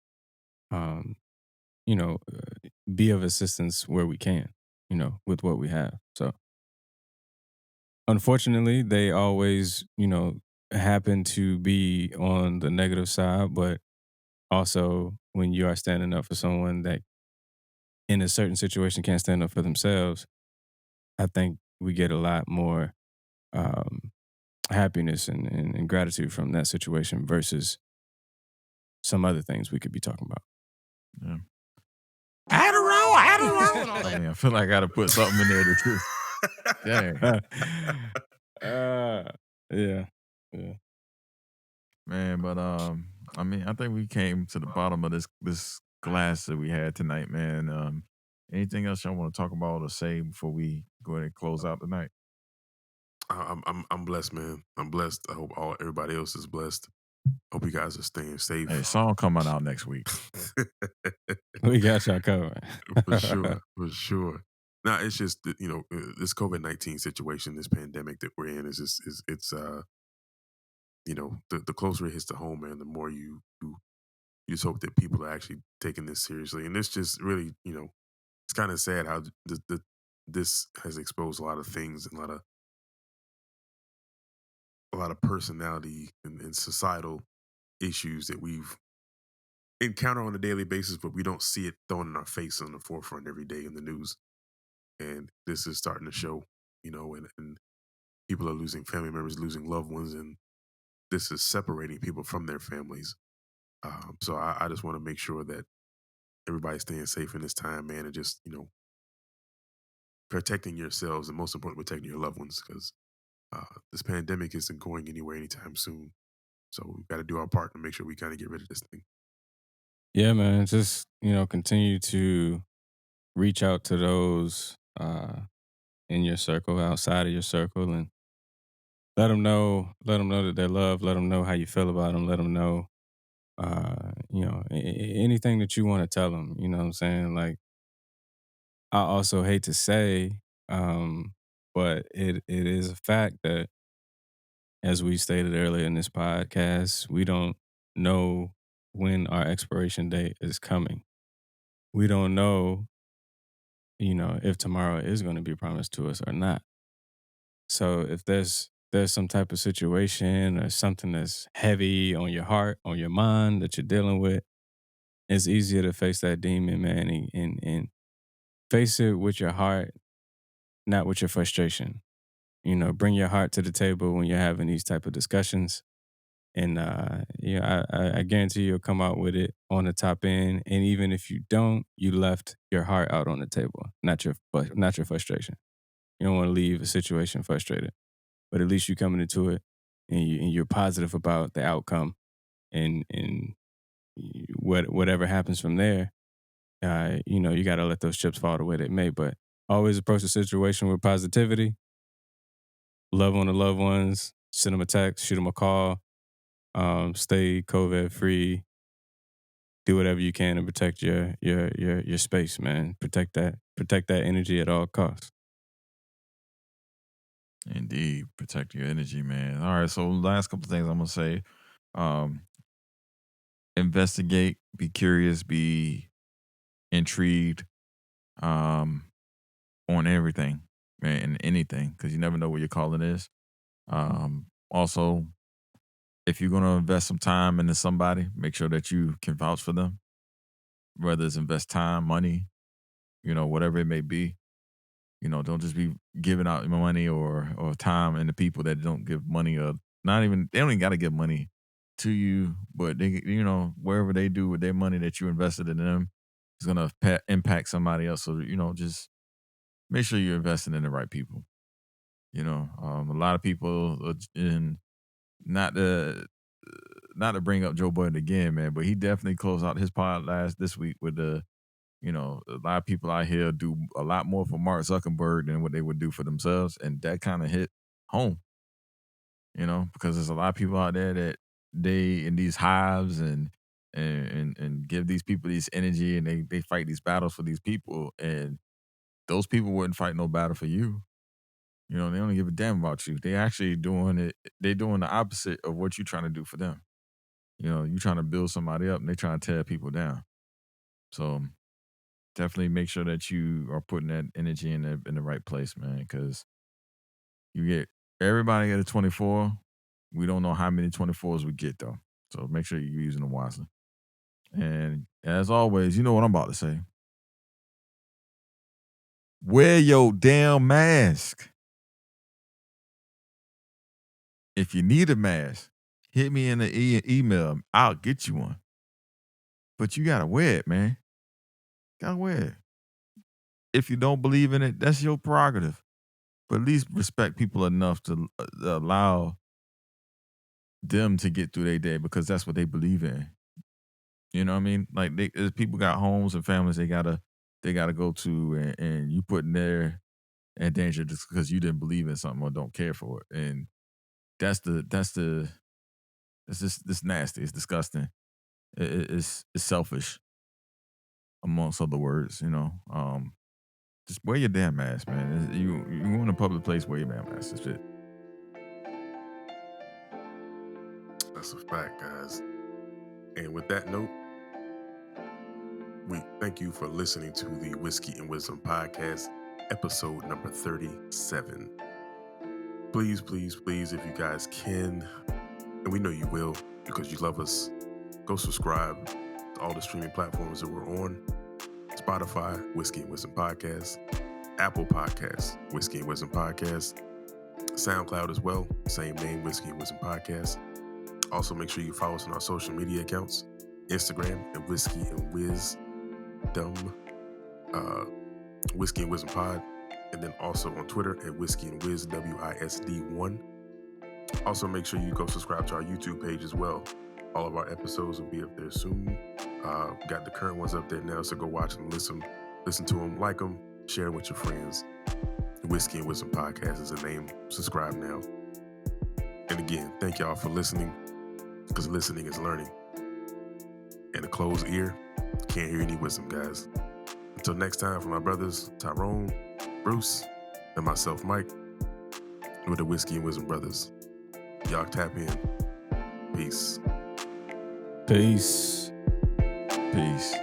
um, be of assistance where we can, with what we have. So, unfortunately, they always, happen to be on the negative side, but also when you are standing up for someone that in a certain situation can't stand up for themselves, I think we get a lot more um, happiness and gratitude from that situation versus some other things we could be talking about. Yeah. Adderall. I mean, I feel like I got to put something in there to dang. Yeah. Man, but I mean, I think we came to the bottom of this glass that we had tonight, man. Anything else y'all want to talk about or say before we go ahead and close out tonight? I'm blessed, man. I'm blessed. I hope everybody else is blessed. Hope you guys are staying safe. Hey, song coming out next week. We got y'all covered. For sure, for sure. Now it's just that, this COVID-19 situation, this pandemic that we're in is just it's the closer it hits to home, man, the more you just hope that people are actually taking this seriously. And this just really, it's kind of sad how this has exposed a lot of things and a lot of personality and societal issues that we've encountered on a daily basis, but we don't see it thrown in our face on the forefront every day in the news. And this is starting to show, and people are losing family members, losing loved ones, and this is separating people from their families. So I just want to make sure that everybody's staying safe in this time, man, and just protecting yourselves, and most importantly, protecting your loved ones, because this pandemic isn't going anywhere anytime soon. So we've got to do our part to make sure we kind of get rid of this thing. Yeah, man. Just, continue to reach out to those in your circle, outside of your circle, and let them know that they're loved, let them know how you feel about them, let them know, anything that you want to tell them, you know what I'm saying? Like, I also hate to say, but it is a fact that, as we stated earlier in this podcast, we don't know when our expiration date is coming. We don't know, if tomorrow is going to be promised to us or not. So if there's some type of situation or something that's heavy on your heart, on your mind that you're dealing with, it's easier to face that demon, man, and face it with your heart, not with your frustration. Bring your heart to the table when you're having these type of discussions. And I guarantee you'll come out with it on the top end. And even if you don't, you left your heart out on the table, not your frustration. You don't want to leave a situation frustrated, but at least you coming into it and you're positive about the outcome and whatever happens from there. you got to let those chips fall the way they may. But always approach the situation with positivity. Love on the loved ones. Send them a text. Shoot them a call. Stay COVID free. Do whatever you can to protect your space, man. Protect that energy at all costs. Indeed, protect your energy, man. All right, so last couple of things I'm gonna say. Um, investigate, be curious, be intrigued, on everything, man, and anything, because you never know what your calling is. Also, if you're gonna invest some time into somebody, make sure that you can vouch for them. Whether it's invest time, money, whatever it may be. Don't just be giving out money or time into people that don't give money, or not even, they don't even got to give money to you, but they, wherever they do with their money that you invested in them is going to impact somebody else. So, just make sure you're investing in the right people. A lot of people in, not to bring up Joe Budden again, man, but he definitely closed out his pod this week with a lot of people out here do a lot more for Mark Zuckerberg than what they would do for themselves. And that kind of hit home, because there's a lot of people out there that they in these hives and give these people this energy, and they fight these battles for these people. And those people wouldn't fight no battle for you. They don't give a damn about you. They actually doing it. They're doing the opposite of what you're trying to do for them. You trying to build somebody up and they trying to tear people down. So definitely make sure that you are putting that energy in the right place, man, because everybody get a 24. We don't know how many 24s we get, though. So make sure you're using them wisely. And as always, you know what I'm about to say. Wear your damn mask. If you need a mask, hit me in the email. I'll get you one. But you got to wear it, man. Got to wear it. If you don't believe in it, that's your prerogative. But at least respect people enough to allow them to get through their day, because that's what they believe in. You know what I mean? Like, people got homes and families they gotta go to, and you putting their in danger just because you didn't believe in something or don't care for it. And it's nasty. It's disgusting. It's selfish, amongst other words. Just wear your damn mask, man. You in a public place, wear your damn mask. That's it. That's a fact, guys. And with that note, we thank you for listening to the Whiskey and Wisdom Podcast, episode number 37. Please, please, please, if you guys can, and we know you will because you love us, go subscribe to all the streaming platforms that we're on. Spotify, Whiskey and Wisdom Podcast. Apple Podcasts, Whiskey and Wisdom Podcast. SoundCloud as well, same name, Whiskey and Wisdom Podcast. Also, make sure you follow us on our social media accounts. Instagram at Whiskey and Wisdom, Whiskey and Wisdom Pod. And then also on Twitter at Whiskey and Wiz, WISD1. Also, make sure you go subscribe to our YouTube page as well. All of our episodes will be up there soon. Got the current ones up there now, so go watch them, listen to them, like them, share them with your friends. The Whiskey and Wisdom Podcast is the name. Subscribe now. And again, thank y'all for listening, because listening is learning. And a closed ear can't hear any wisdom, guys. Until next time, for my brothers Tyrone, Bruce, and myself, Mike, with the Whiskey and Wisdom Brothers. Y'all tap in. Peace. Peace. Peace.